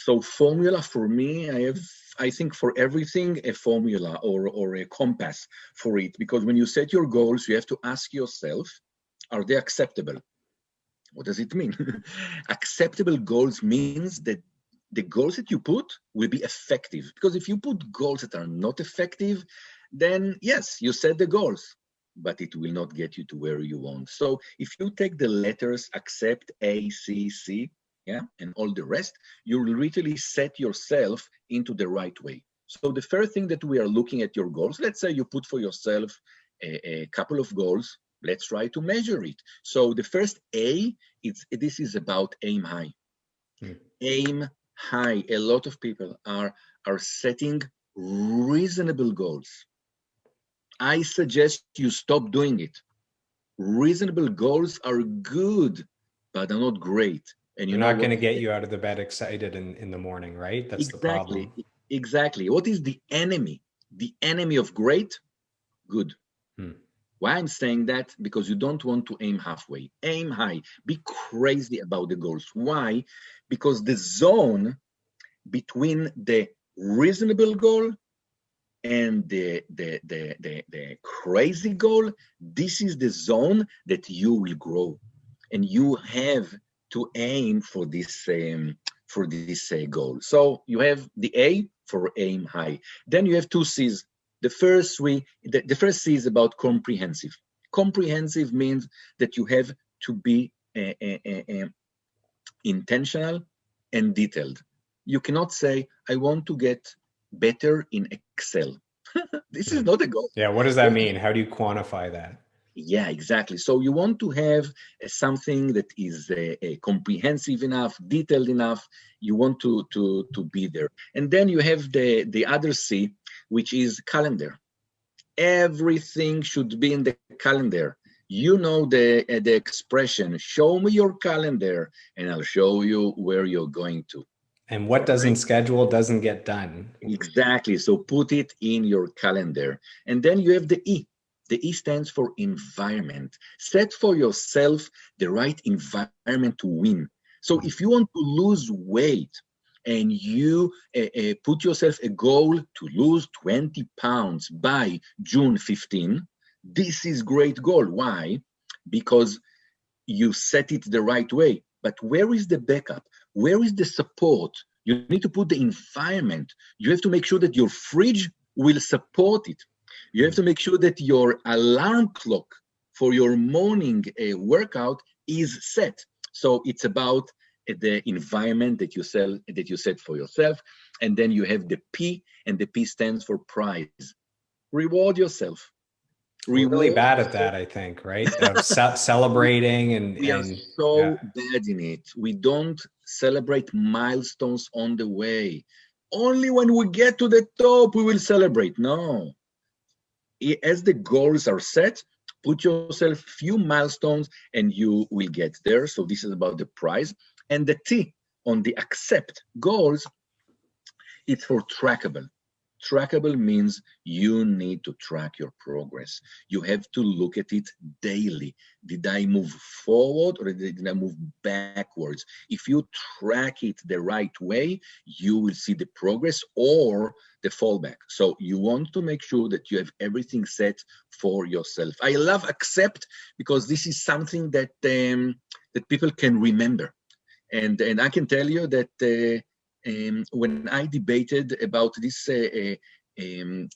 So formula for me, I think for everything, a formula or a compass for it. Because when you set your goals, you have to ask yourself, are they acceptable? What does it mean? Acceptable goals means that the goals that you put will be effective. Because if you put goals that are not effective, then yes, you set the goals, but it will not get you to where you want. So if you take the letters accept, A, C, C, yeah, and all the rest, you will literally set yourself into the right way. So the first thing that we are looking at your goals, let's say you put for yourself a couple of goals, let's try to measure it. So the first A, this is about aim high. Aim high. A lot of people are setting reasonable goals. I suggest you stop doing it. Reasonable goals are good, but they're not great. And you they're know not going what? to get you out of the bed excited in the morning, right? That's the Exactly. problem. Exactly. What is the enemy? The enemy of great? Good. Why I'm saying that? Because you don't want to aim halfway. Aim high. Be crazy about the goals. Why? Because the zone between the reasonable goal and the crazy goal, this is the zone that you will grow. And you have to aim for this goal. So you have the A for aim high. Then you have two C's. The first C is about comprehensive. Comprehensive means that you have to be intentional and detailed. You cannot say, I want to get better in Excel. This is not a goal. Yeah. What does that mean? How do you quantify that? Yeah, exactly. So you want to have something that is comprehensive enough, detailed enough. You want to be there. And then you have the other C, which is calendar. Everything should be in the calendar. You know the expression, show me your calendar and I'll show you where you're going to. And what doesn't schedule doesn't get done. Exactly. So put it in your calendar. And then you have the E. The E stands for environment. Set for yourself the right environment to win. So if you want to lose weight and you put yourself a goal to lose 20 pounds by June 15, this is great goal. Why? Because you set it the right way. But where is the backup? Where is the support? You need to put the environment. You have to make sure that your fridge will support it. You have to make sure that your alarm clock for your morning workout is set. So it's about the environment that you set for yourself. And then you have the P, and the P stands for prize. Reward yourself. We're really bad at that, I think, right? Of celebrating We are so bad in it. We don't celebrate milestones on the way. Only when we get to the top, we will celebrate. No. As the goals are set, put yourself few milestones and you will get there. So this is about the prize. And the T on the accept goals, it's for trackable. Trackable means you need to track your progress. You have to look at it daily. Did I move forward or did I move backwards? If you track it the right way, you will see the progress or the fallback. So you want to make sure that you have everything set for yourself. I love accept because this is something that that people can remember. And I can tell you that when I debated about this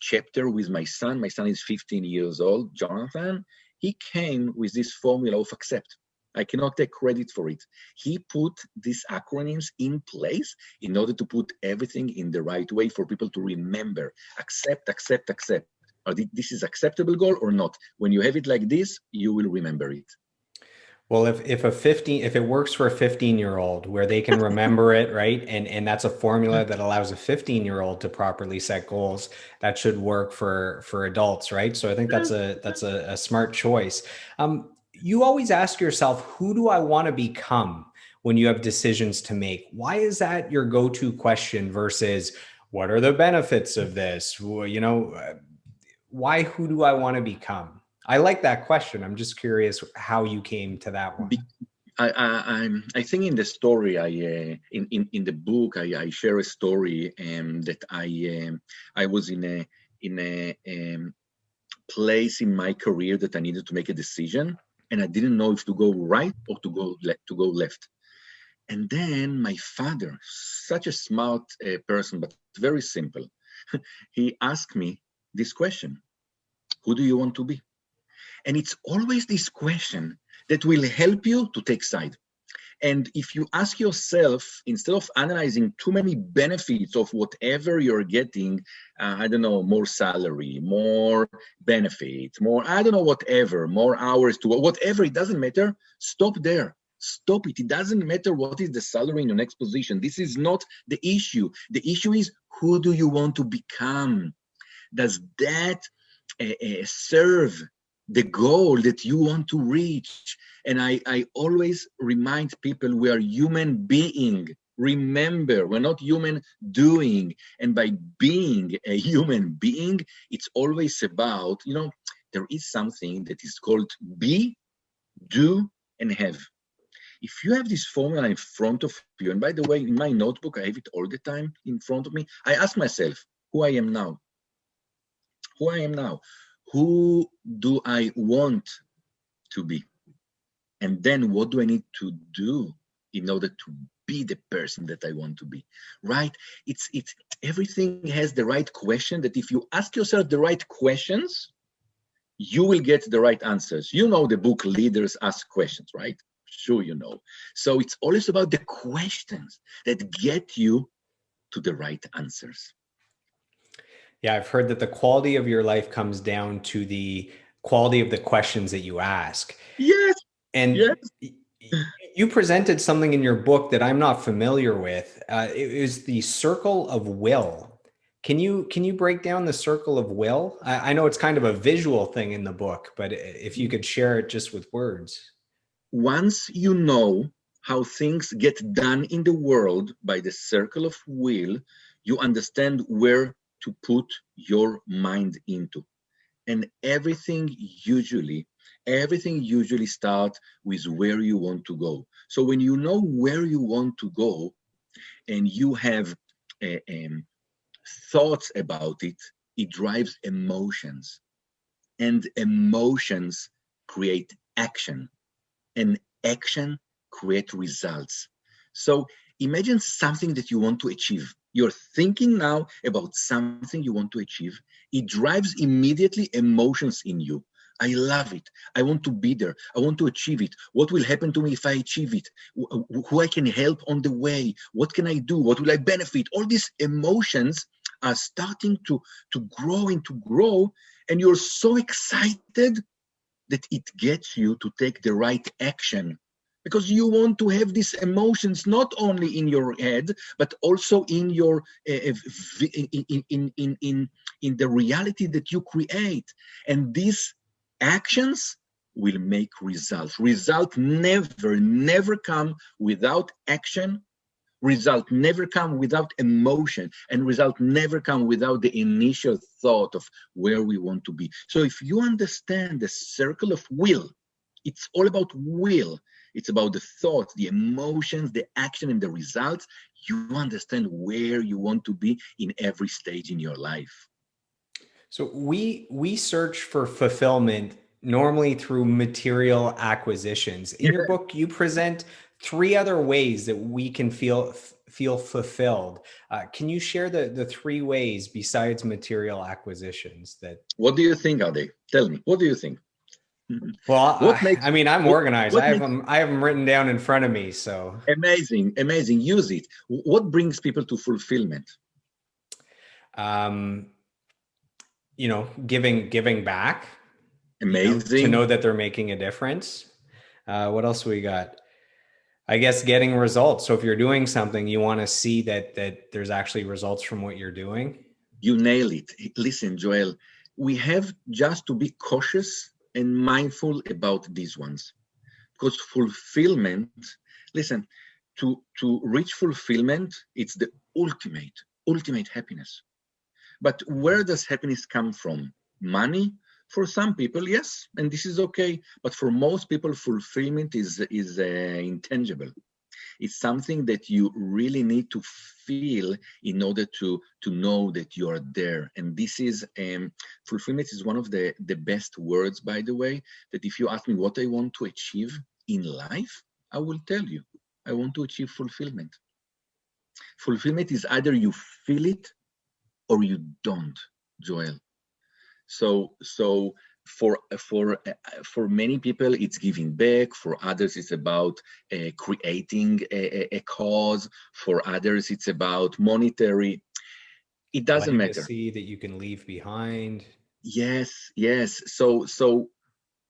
chapter with my son is 15 years old, Jonathan, he came with this formula of accept. I cannot take credit for it. He put these acronyms in place in order to put everything in the right way for people to remember. Accept, accept, accept. This is acceptable goal or not? When you have it like this, you will remember it. Well, if it works for a 15-year-old where they can remember it, right? And that's a formula that allows a 15-year-old to properly set goals, that should work for adults, right? So I think that's a smart choice. You always ask yourself, who do I want to become when you have decisions to make? Why is that your go-to question versus what are the benefits of this? Well, why, who do I want to become? I like that question. I'm just curious how you came to that one. I think in the story in the book I share a story that I was in a place in my career that I needed to make a decision, and I didn't know if to go right or to go left. And then my father, such a smart person, but very simple, he asked me this question: who do you want to be? And it's always this question that will help you to take side. And if you ask yourself, instead of analyzing too many benefits of whatever you're getting, I don't know, more salary, more benefits, more, I don't know, whatever, more hours to whatever, it doesn't matter. Stop there. Stop it. It doesn't matter what is the salary in your next position. This is not the issue. The issue is, who do you want to become? Does that serve the goal that you want to reach? And I always remind people, we are human being. Remember, we're not human doing. And by being a human being, it's always about, there is something that is called be, do, and have. If you have this formula in front of you, and by the way, in my notebook, I have it all the time in front of me, I ask myself who I am now. Who I am now. Who do I want to be? And then what do I need to do in order to be the person that I want to be, right? It's everything has the right question, that if you ask yourself the right questions, you will get the right answers. You know the book Leaders Ask Questions, right? Sure, you know. So it's always about the questions that get you to the right answers. Yeah, I've heard that the quality of your life comes down to the quality of the questions that you ask. Yes, And yes. you presented something in your book that I'm not familiar with. It is the circle of will. Can you break down the circle of will? I know it's kind of a visual thing in the book, but if you could share it just with words. Once you know how things get done in the world by the circle of will, you understand where to put your mind into. And everything usually starts with where you want to go. So when you know where you want to go and you have thoughts about it, it drives emotions. And emotions create action. And action create results. So imagine something that you want to achieve. You're thinking now about something you want to achieve. It drives immediately emotions in you. I love it. I want to be there. I want to achieve it. What will happen to me if I achieve it? Who I can help on the way? What can I do? What will I benefit? All these emotions are starting to grow and to grow. And you're so excited that it gets you to take the right action, because you want to have these emotions not only in your head but also in your in the reality that you create. And these actions will make results. Result never come without action. Result never come without emotion, and result never come without the initial thought of where we want to be. So if you understand the circle of will, it's all about will. It's about the thoughts, the emotions, the action, and the results. You understand where you want to be in every stage in your life. So we search for fulfillment normally through material acquisitions. In your book, you present three other ways that we can feel fulfilled. Can you share the three ways besides material acquisitions that? What do you think, Ade? Tell me, what do you think? Well, What makes I mean, I'm what, organized. what makes I have them written down in front of me. So amazing? Use it. What brings people to fulfillment? um, giving back, to Amazing. know that they're making a difference. What else we got? I guess getting results. So if you're doing something, you want to see that there's actually results from what you're doing. You nail it. Listen, Joel, we have just to be cautious and mindful about these ones because fulfillment, listen, to reach fulfillment, it's the ultimate happiness. But where does happiness come from? Money? For some people, yes, and this is okay. But for most people, fulfillment is intangible. It's something that you really need to feel in order to know that you are there. And this is fulfillment is one of the best words, by the way, that if you ask me what I want to achieve in life, I will tell you, I want to achieve fulfillment. Fulfillment is either you feel it or you don't, Joel. So for many people it's giving back. For others it's about creating a cause. For others it's about monetary. It doesn't matter. Legacy that you can leave behind. Yes. So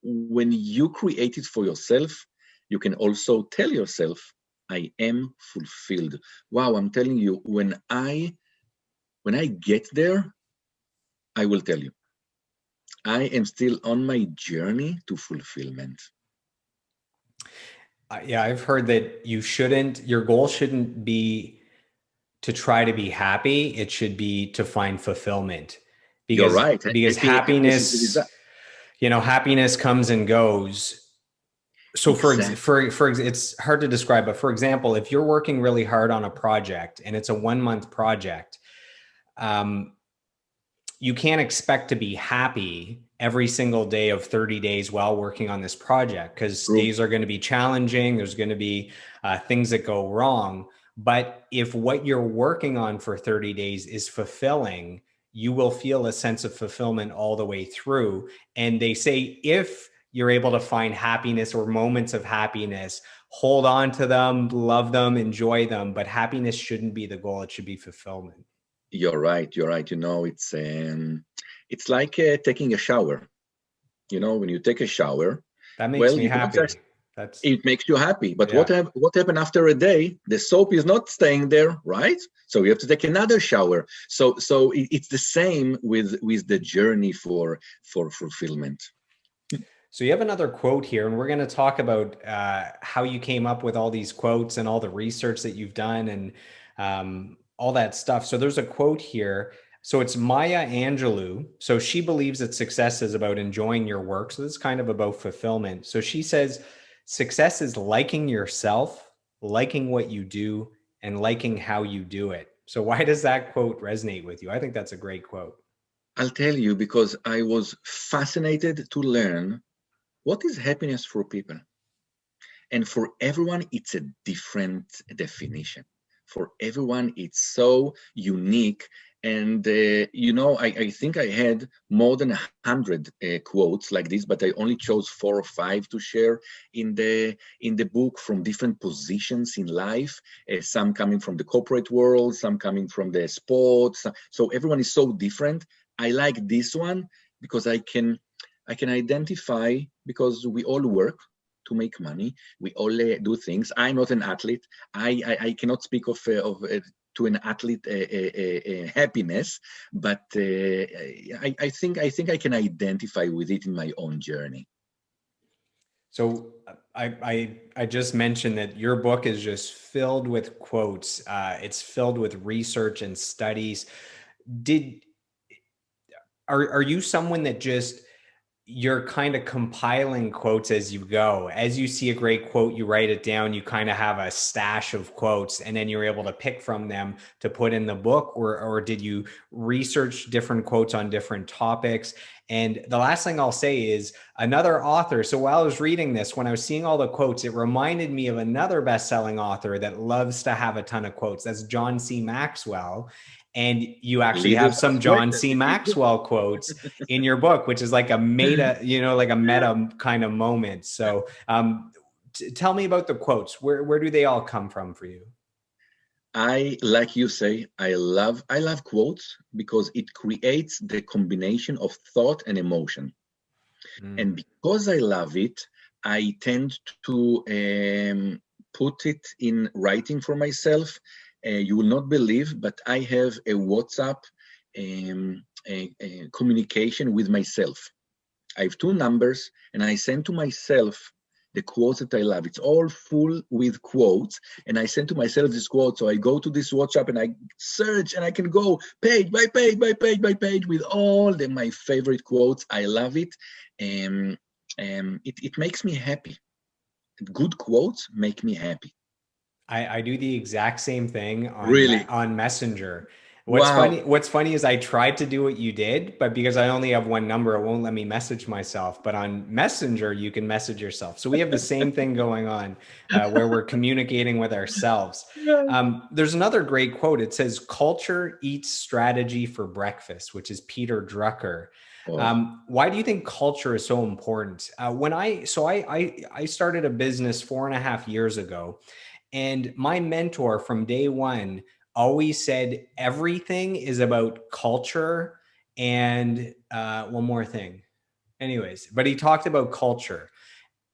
when you create it for yourself, you can also tell yourself, I am fulfilled. Wow, I'm telling you, when I get there, I will tell you, I am still on my journey to fulfillment. Yeah, I've heard that your goal shouldn't be to try to be happy. It should be to find fulfillment, You're because right. Happiness is the happiness, desire. happiness comes and goes. So Exactly. it's hard to describe, but for example, if you're working really hard on a project and it's a 1 month project, um, you can't expect to be happy every single day of 30 days while working on this project, because True. days are going to be challenging. There's going to be things that go wrong. But if what you're working on for 30 days is fulfilling, you will feel a sense of fulfillment all the way through. And they say if you're able to find happiness or moments of happiness, hold on to them, love them, enjoy them. But happiness shouldn't be the goal. It should be fulfillment. You're right. You're right. It's like taking a shower. When you take a shower, That makes well, me you don't just happy. That's, it makes you happy. But yeah. what happened after a day? The soap is not staying there, right? So you have to take another shower. So it's the same with the journey for fulfillment. So you have another quote here, and we're going to talk about how you came up with all these quotes and all the research that you've done and all that stuff. So there's a quote here. So it's Maya Angelou. So she believes that success is about enjoying your work. So this is kind of about fulfillment. So she says, success is liking yourself, liking what you do, and liking how you do it. So why does that quote resonate with you? I think that's a great quote. I'll tell you because I was fascinated to learn what is happiness for people. And for everyone, it's a different definition. For everyone, it's so unique. And I think I had more than 100 quotes like this, but I only chose 4 or 5 to share in the book from different positions in life. Some coming from the corporate world, some coming from the sports. So everyone is so different. I like this one because I can identify, because we all work to make money. We all do things. I'm not an athlete. I cannot speak of to an athlete happiness, but I think I can identify with it in my own journey. So I just mentioned that your book is just filled with quotes. It's filled with research and studies. Did are you someone that just you're kind of compiling quotes as you go? As you see a great quote, you write it down, you kind of have a stash of quotes, and then you're able to pick from them to put in the book? Or did you research different quotes on different topics? And the last thing I'll say is another author. So while I was reading this, when I was seeing all the quotes, it reminded me of another best-selling author that loves to have a ton of quotes. That's John C. Maxwell. And you actually Leaders have as some John greatness. C. Maxwell quotes in your book, which is like a meta kind of moment. So tell me about the quotes. Where do they all come from for you? like you say, I love quotes because it creates the combination of thought and emotion. And Mm. because I love it, I tend to put it in writing for myself. You will not believe, but I have a WhatsApp a communication with myself. I have two numbers, and I send to myself the quotes that I love. It's all full with quotes, and I send to myself this quote. So I go to this WhatsApp and I search, and I can go page by page by page by page with all my favorite quotes. I love it, and it makes me happy. Good quotes make me happy. I do the exact same thing Really? on Messenger. Wow. What's funny is I tried to do what you did, but because I only have one number, it won't let me message myself. But on Messenger, you can message yourself. So we have the same thing going on where we're communicating with ourselves. Yeah. There's another great quote. It says, "Culture eats strategy for breakfast," which is Peter Drucker. Oh, Why do you think culture is so important? I started a business 4.5 years ago, and my mentor from day one always said everything is about culture and one more thing. Anyways, but he talked about culture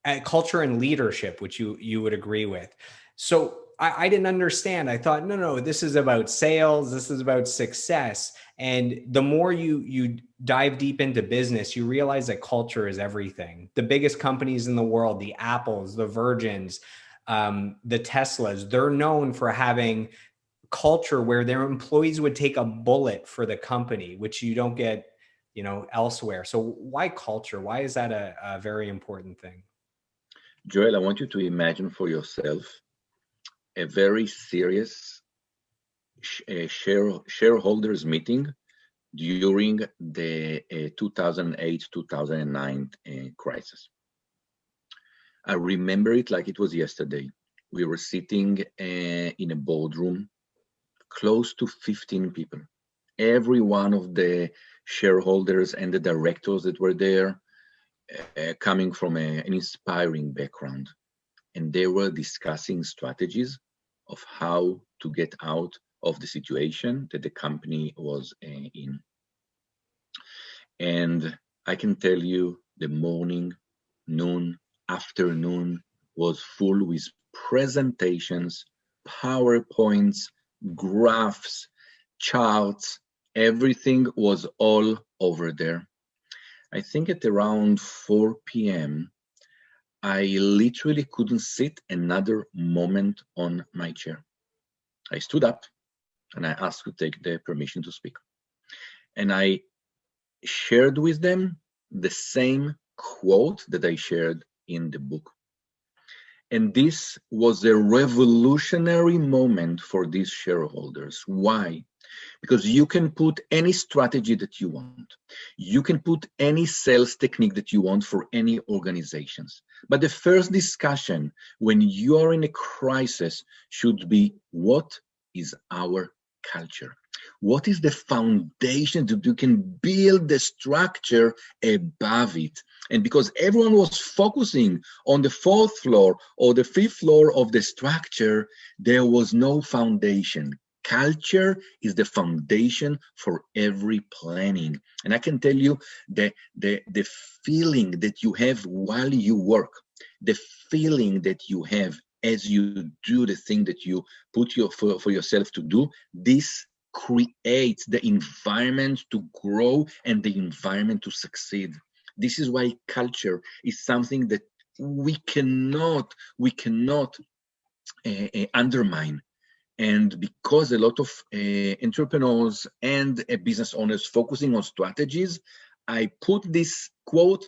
and leadership, which you would agree with. So I didn't understand. I thought, no, no, this is about sales. This is about success. And the more you dive deep into business, you realize that culture is everything. The biggest companies in the world, the Apples, the Virgins, the Teslas, they're known for having culture where their employees would take a bullet for the company, which you don't get, elsewhere. So why culture? Why is that a very important thing? Joel, I want you to imagine for yourself a very serious shareholders meeting during the 2008-2009 crisis. I remember it like it was yesterday. We were sitting in a boardroom, close to 15 people. Every one of the shareholders and the directors that were there coming from an inspiring background. And they were discussing strategies of how to get out of the situation that the company was in. And I can tell you the morning, noon, afternoon was full with presentations, PowerPoints, graphs, charts. Everything was all over there. I think at around 4 p.m., I literally couldn't sit another moment on my chair. I stood up and I asked to take the permission to speak. And I shared with them the same quote that I shared in the book. And this was a revolutionary moment for these shareholders. Why? Because you can put any strategy that you want. You can put any sales technique that you want for any organizations. But the first discussion when you are in a crisis should be, what is our culture? What is the foundation that you can build the structure above it? And because everyone was focusing on the fourth floor or the fifth floor of the structure, there was no foundation. Culture is the foundation for every planning. And I can tell you the feeling that you have while you work, the feeling that you have as you do the thing that you put for yourself to do, this creates the environment to grow and the environment to succeed. This is why culture is something that we cannot undermine. And because a lot of entrepreneurs and business owners focusing on strategies, I put this quote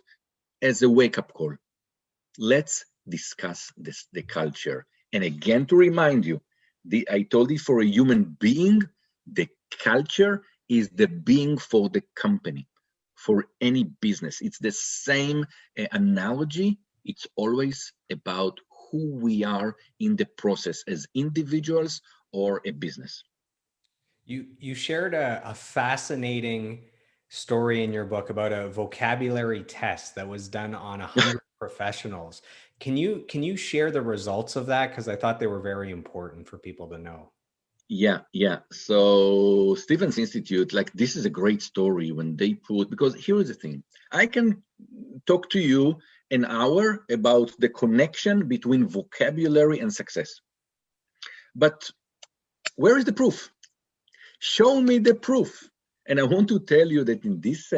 as a wake-up call. Let's discuss the culture. And again, to remind you, I told you, for a human being, the culture is the being for the company, for any business. It's the same analogy. It's always about who we are in the process as individuals or a business. You shared a fascinating story in your book about a vocabulary test that was done on 100 professionals. Can you share the results of that? Because I thought they were very important for people to know. Yeah. So Stevens Institute, like this is a great story when they put, because here is the thing. I can talk to you an hour about the connection between vocabulary and success. But where is the proof? Show me the proof. And I want to tell you that in this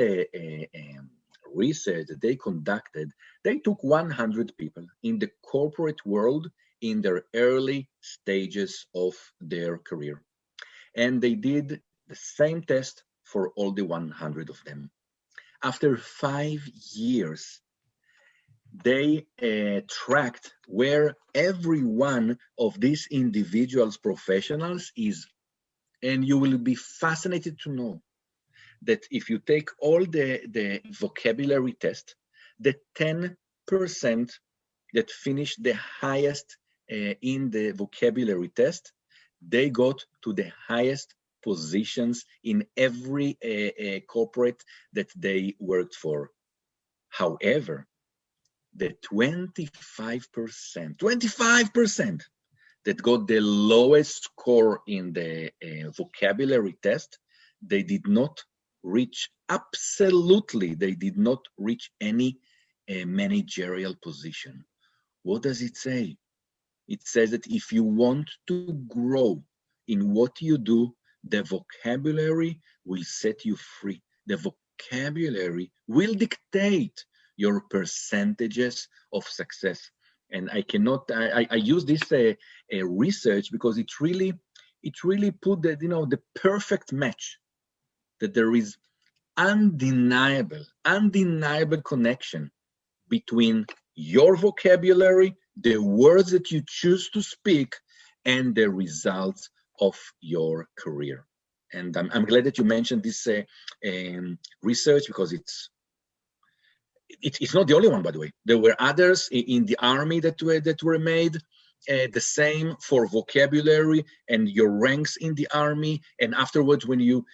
research that they conducted, they took 100 people in the corporate world in their early stages of their career. And they did the same test for all the 100 of them. After 5 years, they tracked where every one of these individuals, professionals is. And you will be fascinated to know that if you take all the vocabulary test, the 10% that finished the highest in the vocabulary test, they got to the highest positions in every corporate that they worked for. However, the 25% that got the lowest score in the vocabulary test, they did not reach, absolutely, they did not reach any managerial position. What does it say? It says that if you want to grow in what you do, the vocabulary will set you free. The vocabulary will dictate your percentages of success. And I cannot, I use this research because it really put the perfect match, that there is undeniable connection between your vocabulary, the words that you choose to speak, and the results of your career. And I'm glad that you mentioned this research, because it's not the only one, by the way. There were others in the army that were made. The same for vocabulary and your ranks in the army, and afterwards when you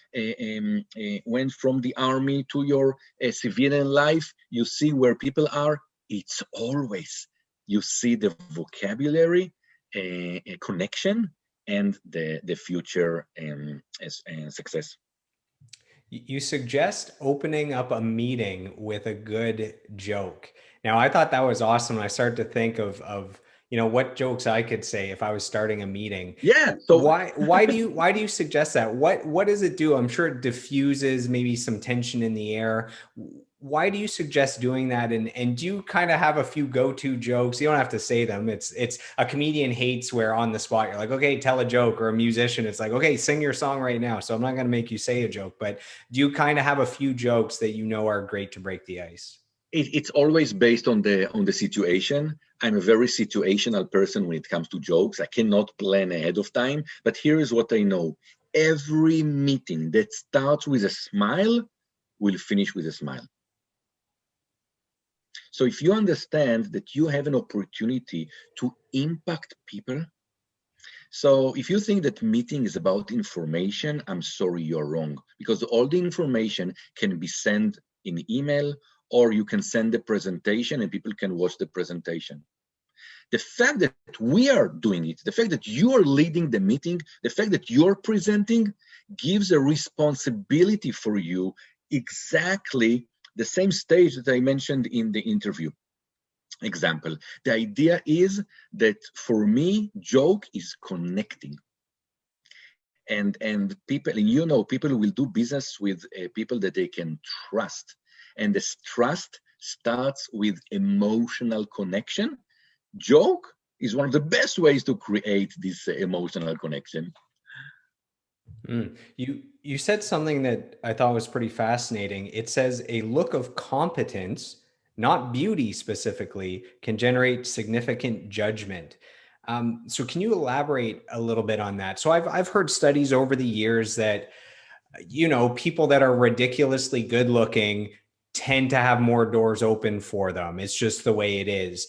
went from the army to your civilian life, you see where people are. It's always, you see the vocabulary connection and the future success. You suggest opening up a meeting with a good joke. Now, I thought that was awesome. I started to think of what jokes I could say if I was starting a meeting. Yeah. So Why do you suggest that? What does it do? I'm sure it diffuses maybe some tension in the air. Why do you suggest doing that? And do you kind of have a few go-to jokes? You don't have to say them. It's a comedian hates where on the spot you're like, okay, tell a joke, or a musician, it's like, okay, sing your song right now. So I'm not going to make you say a joke, but do you kind of have a few jokes that you know are great to break the ice? it's always based on the situation. I'm a very situational person when it comes to jokes. I cannot plan ahead of time, but here is what I know. Every meeting that starts with a smile will finish with a smile. So if you understand that you have an opportunity to impact people, so if you think that meeting is about information, I'm sorry, you're wrong, because all the information can be sent in email, or you can send the presentation and people can watch the presentation. The fact that we are doing it, the fact that you are leading the meeting, the fact that you're presenting gives a responsibility for you, exactly the same stage that I mentioned in the interview example. The idea is that for me, joke is connecting. And people, people will do business with people that they can trust. And this trust starts with emotional connection. Joke is one of the best ways to create this emotional connection. You said something that I thought was pretty fascinating. It says a look of competence, not beauty specifically, can generate significant judgment. So can you elaborate a little bit on that? So I've heard studies over the years that people that are ridiculously good looking tend to have more doors open for them. It's just the way it is.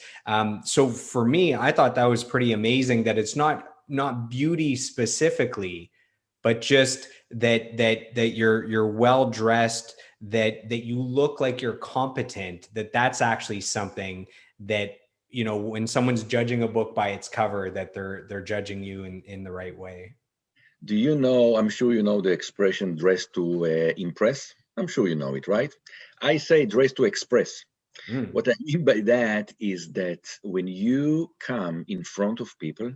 So for me, I thought that was pretty amazing that it's not beauty specifically, but just that you're well dressed, that you look like you're competent, that's actually something that, when someone's judging a book by its cover, that they're judging you in the right way. Do you know, I'm sure you know the expression dress to impress? I'm sure you know it, right? I say dress to express. Mm. What I mean by that is that when you come in front of people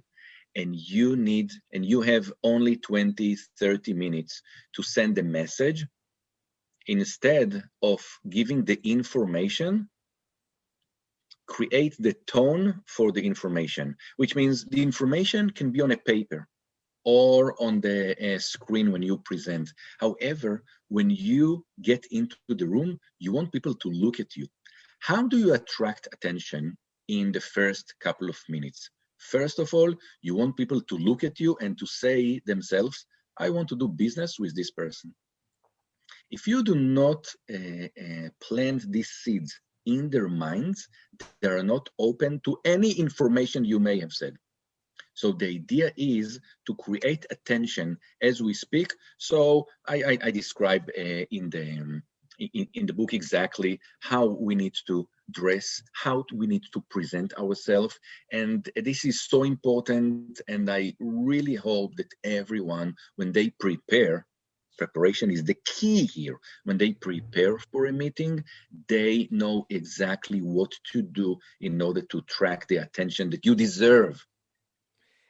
and you have only 20, 30 minutes to send a message, instead of giving the information, create the tone for the information, which means the information can be on a paper or on the screen when you present. However, when you get into the room, you want people to look at you. How do you attract attention in the first couple of minutes? First of all, you want people to look at you and to say themselves, I want to do business with this person. If you do not plant these seeds in their minds, they are not open to any information you may have said. So the idea is to create attention as we speak. So I describe in the book exactly how we need to dress, how we need to present ourselves. And this is so important. And I really hope that everyone, when they prepare, preparation is the key here. When they prepare for a meeting, they know exactly what to do in order to attract the attention that you deserve.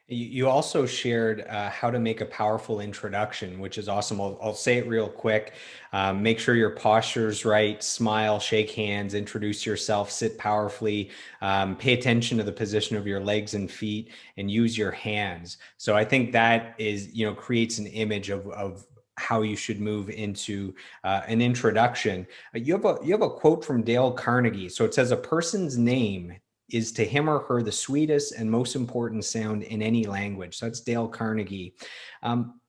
You also shared how to make a powerful introduction, which is awesome. I'll say it real quick. Make sure your posture's right, smile, shake hands, introduce yourself, sit powerfully, pay attention to the position of your legs and feet, and use your hands. So I think that is, creates an image of how you should move into an introduction. You have a quote from Dale Carnegie. So it says, a person's name is to him or her the sweetest and most important sound in any language. So that's Dale Carnegie.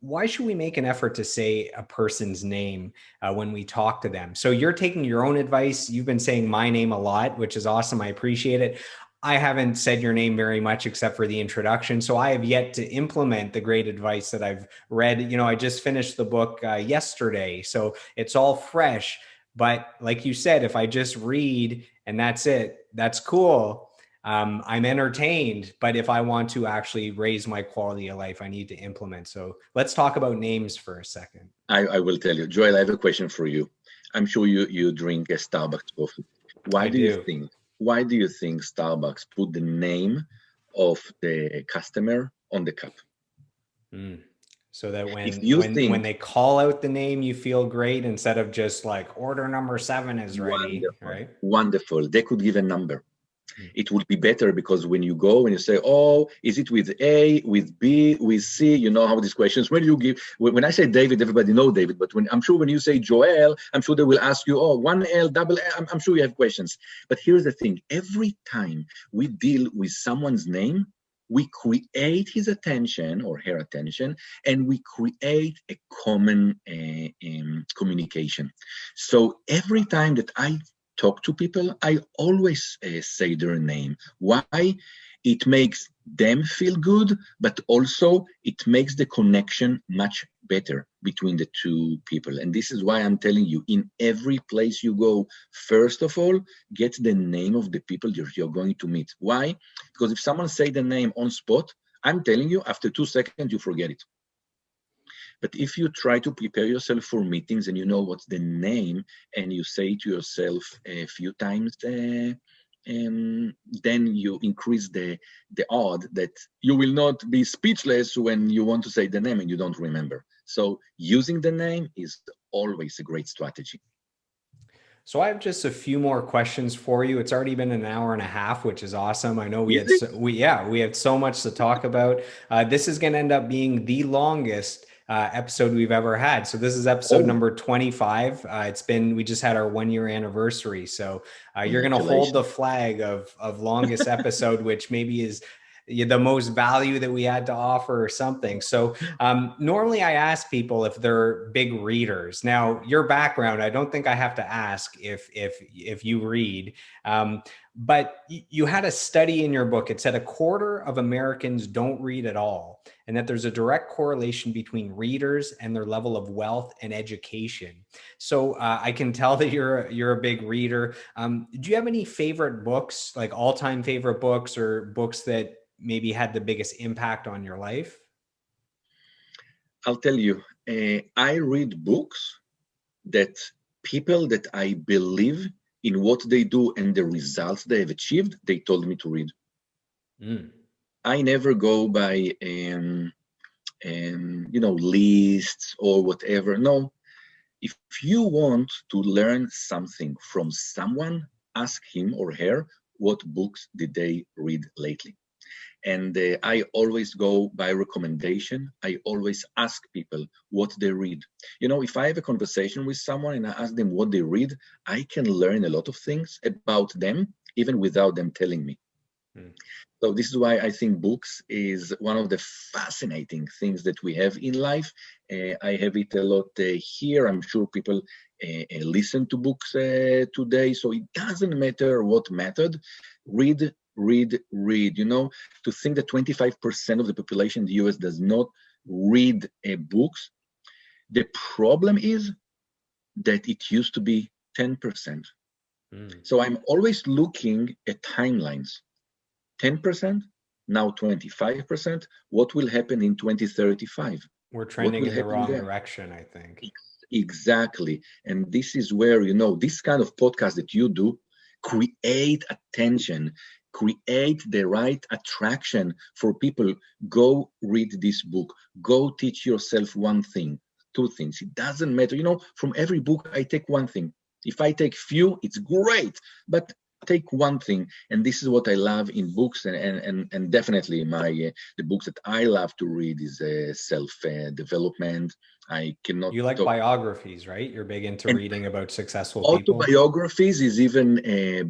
Why should we make an effort to say a person's name when we talk to them? So you're taking your own advice. You've been saying my name a lot, which is awesome. I appreciate it. I haven't said your name very much except for the introduction. So I have yet to implement the great advice that I've read. I just finished the book yesterday. So it's all fresh. But like you said, if I just read and that's it, that's cool. I'm entertained, but if I want to actually raise my quality of life, I need to implement. So let's talk about names for a second. I will tell you. Joel, I have a question for you. I'm sure you drink a Starbucks coffee. Why I do you do. think why do you think Starbucks put the name of the customer on the cup? Mm. So that If when you when think when they call out the name, you feel great instead of just like order number 7 is ready, wonderful, right? wonderful, they could give a number. Mm. It would be better because when you go and you say, oh, is it with A, with B, with C? You know how these questions, when you give, when I say David, everybody know David, but when I'm sure when you say Joel, I'm sure they will ask you, oh, one L, double L, I'm sure you have questions. But here's the thing, every time we deal with someone's name, we create his attention or her attention, and we create a common communication. So every time that I talk to people, I always say their name. Why? It makes them feel good, but also it makes the connection much better between the two people. And this is why I'm telling you, in every place you go, first of all, get the name of the people you're going to meet. Why? Because if someone say the name on spot, I'm telling you, after 2 seconds, you forget it. But if you try to prepare yourself for meetings and you know what's the name and you say to yourself a few times, then you increase the odd that you will not be speechless when you want to say the name and you don't remember. So using the name is always a great strategy. So I have just a few more questions for you. It's already been an hour and a half, which is awesome. I know Easy? we had so much to talk about. This is going to end up being the longest episode we've ever had. So this is episode Oh, number 25. We just had our 1 year anniversary. So you're going to hold the congratulations. flag of longest episode, which maybe is the most value that we had to offer or something. So normally I ask people if they're big readers. Now, your background, I don't think I have to ask if you read, but you had a study in your book. It said a quarter of Americans don't read at all, and that there's a direct correlation between readers and their level of wealth and education. So I can tell that you're a big reader. Do you have any favorite books, like all-time favorite books or books that maybe had the biggest impact on your life? I'll tell you, I read books that people that I believe in what they do and the results they have achieved, they told me to read. Mm. I never go by, lists or whatever. No, if you want to learn something from someone, ask him or her what books did they read lately. And I always go by recommendation. I always ask people what they read. If I have a conversation with someone and I ask them what they read, I can learn a lot of things about them, even without them telling me. Mm. So this is why I think books is one of the fascinating things that we have in life. I have it a lot here. I'm sure people listen to books today. So it doesn't matter what method. Read, read, read. To think that 25% of the population in the US does not read books. The problem is that it used to be 10%. Mm. So I'm always looking at timelines. 10%, now 25%. What will happen in 2035? We're What trending will in the happen wrong there? direction, I think. Exactly. And this is where, this kind of podcast that you do, create attention, create the right attraction for people. Go read this book. Go teach yourself one thing, two things. It doesn't matter. From every book, I take one thing. If I take few, it's great. But take one thing, and this is what I love in books, and definitely the books that I love to read is self development. I cannot You like talk. biographies, right? You're big into And reading about successful people. autobiographies is even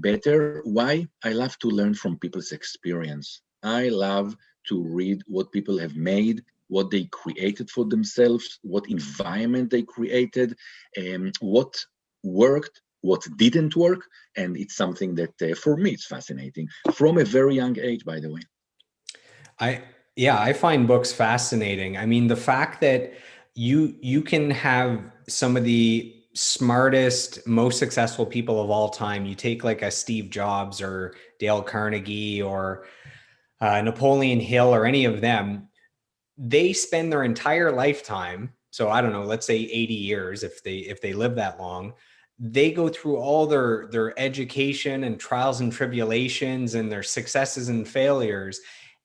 better. Why? I love to learn from people's experience. I love to read what people have made, what they created for themselves, what environment they created, and what worked, what didn't work. And it's something that, for me, it's fascinating from a very young age, by the way. I Yeah, I find books fascinating. I mean, the fact that you can have some of the smartest, most successful people of all time. You take like a Steve Jobs or Dale Carnegie or Napoleon Hill or any of them. They spend their entire lifetime, so I don't know, let's say 80 years if they live that long. They go through all their education and trials and tribulations and their successes and failures,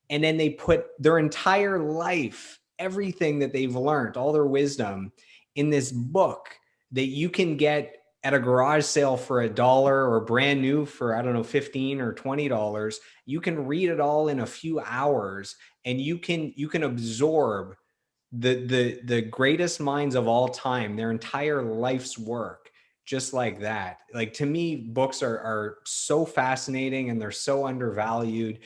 and then they put their entire life, everything that they've learned, all their wisdom, in this book that you can get at a garage sale for $1 or brand new for, I don't know, 15 or $20. You can read it all in a few hours, and you can absorb the greatest minds of all time, their entire life's work, just like that. Like, to me, books are so fascinating, and they're so undervalued.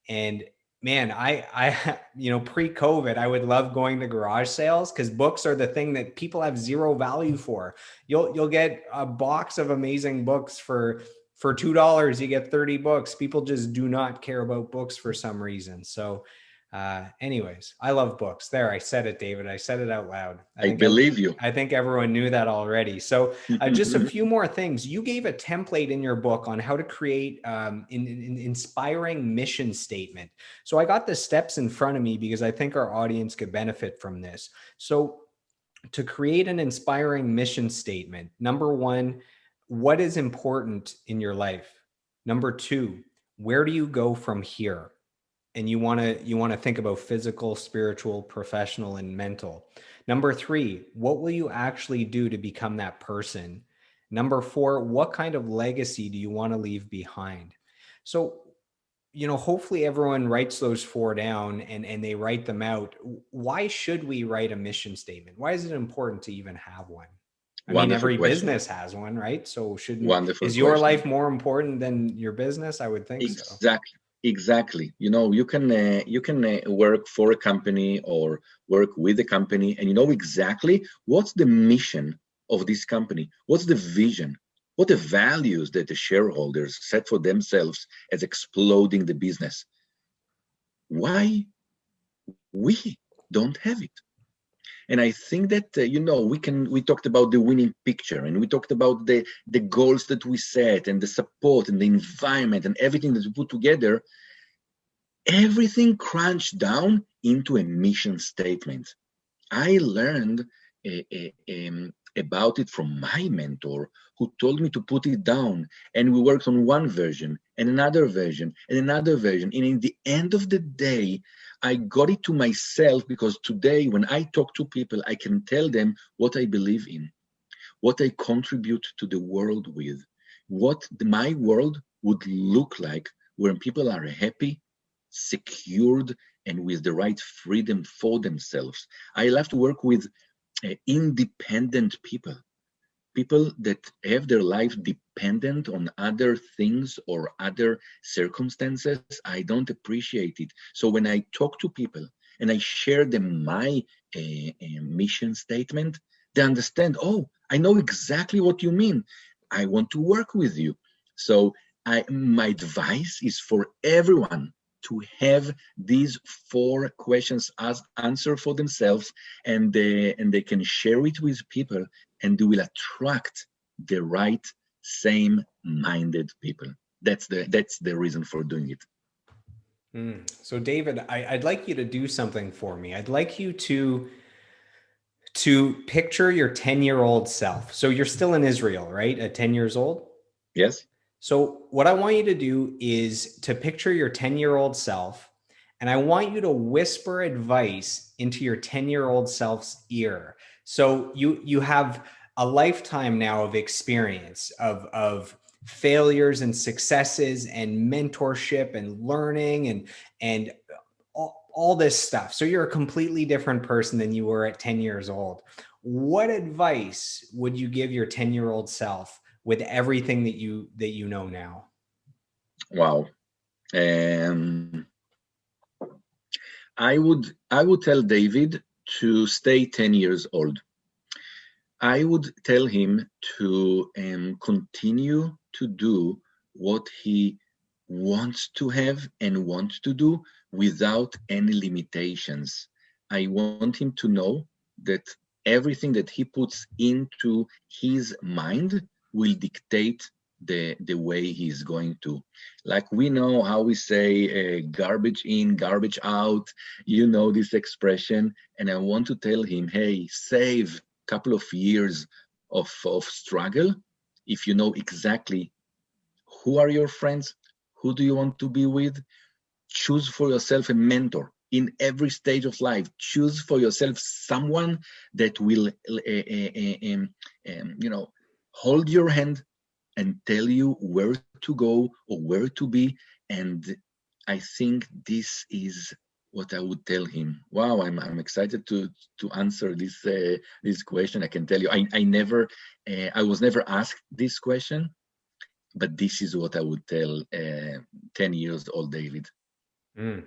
And man, I pre-COVID, I would love going to garage sales, because books are the thing that people have zero value for. You'll get a box of amazing books for $2. You get 30 books. People just do not care about books for some reason. So anyways, I love books. There, I said it, David. I said it out loud. I believe you. I think everyone knew that already. So just a few more things. You gave a template in your book on how to create an inspiring mission statement. So I got the steps in front of me because I think our audience could benefit from this. So to create an inspiring mission statement, number one, what is important in your life? Number two, where do you go from here? And you want to think about physical, spiritual, professional, and mental. Number three, what will you actually do to become that person? Number four, what kind of legacy do you want to leave behind? So, hopefully everyone writes those four down, and they write them out. Why should we write a mission statement? Why is it important to even have one? I mean, Wonderful every question. business has one, right? So Wonderful is your question. life more important than your business? I would think so. Exactly. Exactly. You can work for a company or work with a company, and you know exactly what's the mission of this company, what's the vision, what the values that the shareholders set for themselves as exploding the business. Why we don't have it? And I think that we talked about the winning picture, and we talked about the goals that we set, and the support and the environment and everything that we put together. Everything crunched down into a mission statement. I learned about it from my mentor, who told me to put it down. And we worked on one version and another version and another version. And in the end of the day, I got it to myself, because today, when I talk to people, I can tell them what I believe in, what I contribute to the world with, what my world would look like when people are happy, secured, and with the right freedom for themselves. I love to work with independent people, people that have their life dependent on other things or other circumstances. I don't appreciate it. So when I talk to people and I share them my mission statement, they understand, oh, I know exactly what you mean. I want to work with you. So my advice is for everyone to have these four questions as answer for themselves, and they can share it with people, and they will attract the right same minded people. That's the reason for doing it. So David, I'd like you to do something for me. I'd like you to picture your 10-year-old self. So you're still in Israel, right? At 10 years old? Yes. So what I want you to do is to picture your 10-year-old self, and I want you to whisper advice into your 10-year-old self's ear. So you have a lifetime now of experience of failures and successes and mentorship and learning and all this stuff. So you're a completely different person than you were at 10 years old. What advice would you give your 10-year-old self with everything that you know now? Wow. um I would tell David to stay 10 years old. I would tell him to continue to do what he wants to have and wants to do without any limitations. I want him to know that everything that he puts into his mind will dictate the way he's going to. Like, we know how we say garbage in, garbage out. You know this expression. And I want to tell him, hey, save couple of years of struggle if you know exactly who are your friends, who do you want to be with. Choose for yourself a mentor in every stage of life. Choose for yourself someone that will hold your hand and tell you where to go or where to be. And I think this is what I would tell him. Wow, I'm excited to answer this question. I can tell you, I was never asked this question, but this is what I would tell 10 years old David. Mm,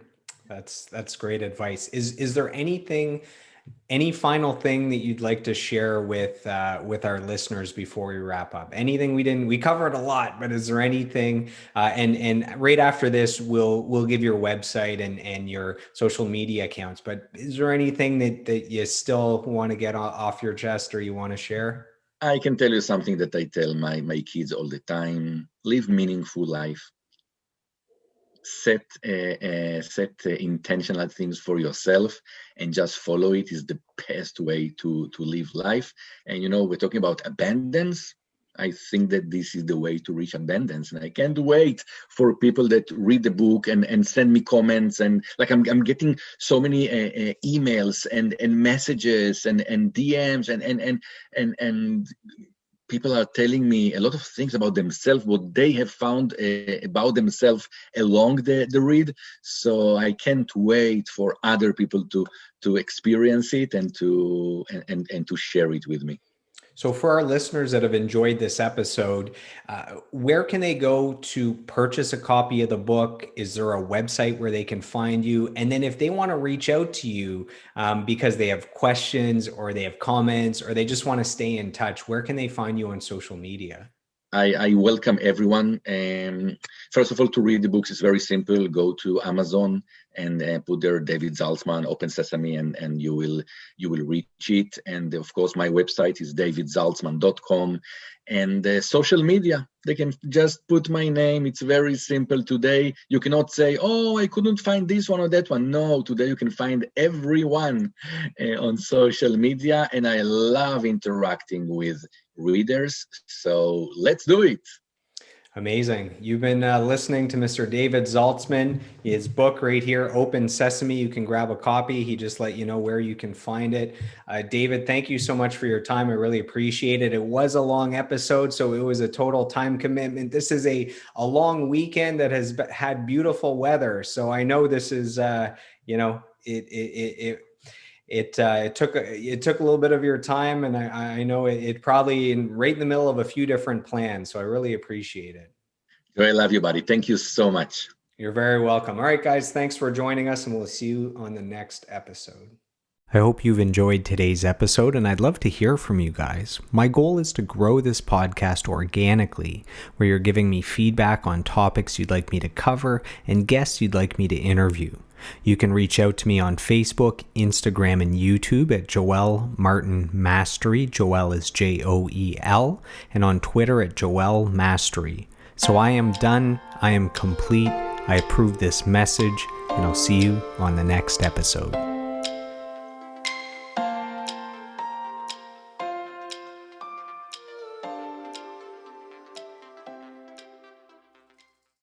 that's great advice. Is there any final thing that you'd like to share with our listeners before we wrap up? Anything we covered a lot, but is there anything? And right after this, we'll give your website and your social media accounts. But is there anything that you still want to get off your chest or you want to share? I can tell you something that I tell my kids all the time: live meaningful life. Set intentional things for yourself and just follow it is the best way to live life. And we're talking about abundance. I think that this is the way to reach abundance, and I can't wait for people that read the book and send me comments. And like, I'm getting so many emails and messages and DMs and people are telling me a lot of things about themselves, what they have found about themselves along the read. So I can't wait for other people to experience it and to share it with me. So, for our listeners that have enjoyed this episode, where can they go to purchase a copy of the book? Is there a website where they can find you? And then, if they want to reach out to you because they have questions or they have comments or they just want to stay in touch, where can they find you on social media? I welcome everyone. First of all, to read the books is very simple. Go to Amazon, and put there David Zaltzman, Open Sesame, and you will reach it. And of course, my website is davidzaltzman.com. And social media, they can just put my name. It's very simple today. You cannot say, oh, I couldn't find this one or that one. No, today you can find everyone on social media. And I love interacting with readers. So let's do it. Amazing. You've been listening to Mr. David Zaltzman. His book right here, Open Sesame. You can grab a copy. He just let you know where you can find it. David, thank you so much for your time. I really appreciate it. It was a long episode, so it was a total time commitment. This is a long weekend that has had beautiful weather. So I know this is, it took a little bit of your time, and I know it probably right in the middle of a few different plans. So I really appreciate it. I love you, buddy. Thank you so much. You're very welcome. All right, guys, thanks for joining us, and we'll see you on the next episode. I hope you've enjoyed today's episode, and I'd love to hear from you guys. My goal is to grow this podcast organically, where you're giving me feedback on topics you'd like me to cover and guests you'd like me to interview. You can reach out to me on Facebook, Instagram, and YouTube at Joel Martin Mastery. Joel is Joel, and on Twitter at Joel Mastery. So I am done. I am complete. I approve this message, and I'll see you on the next episode.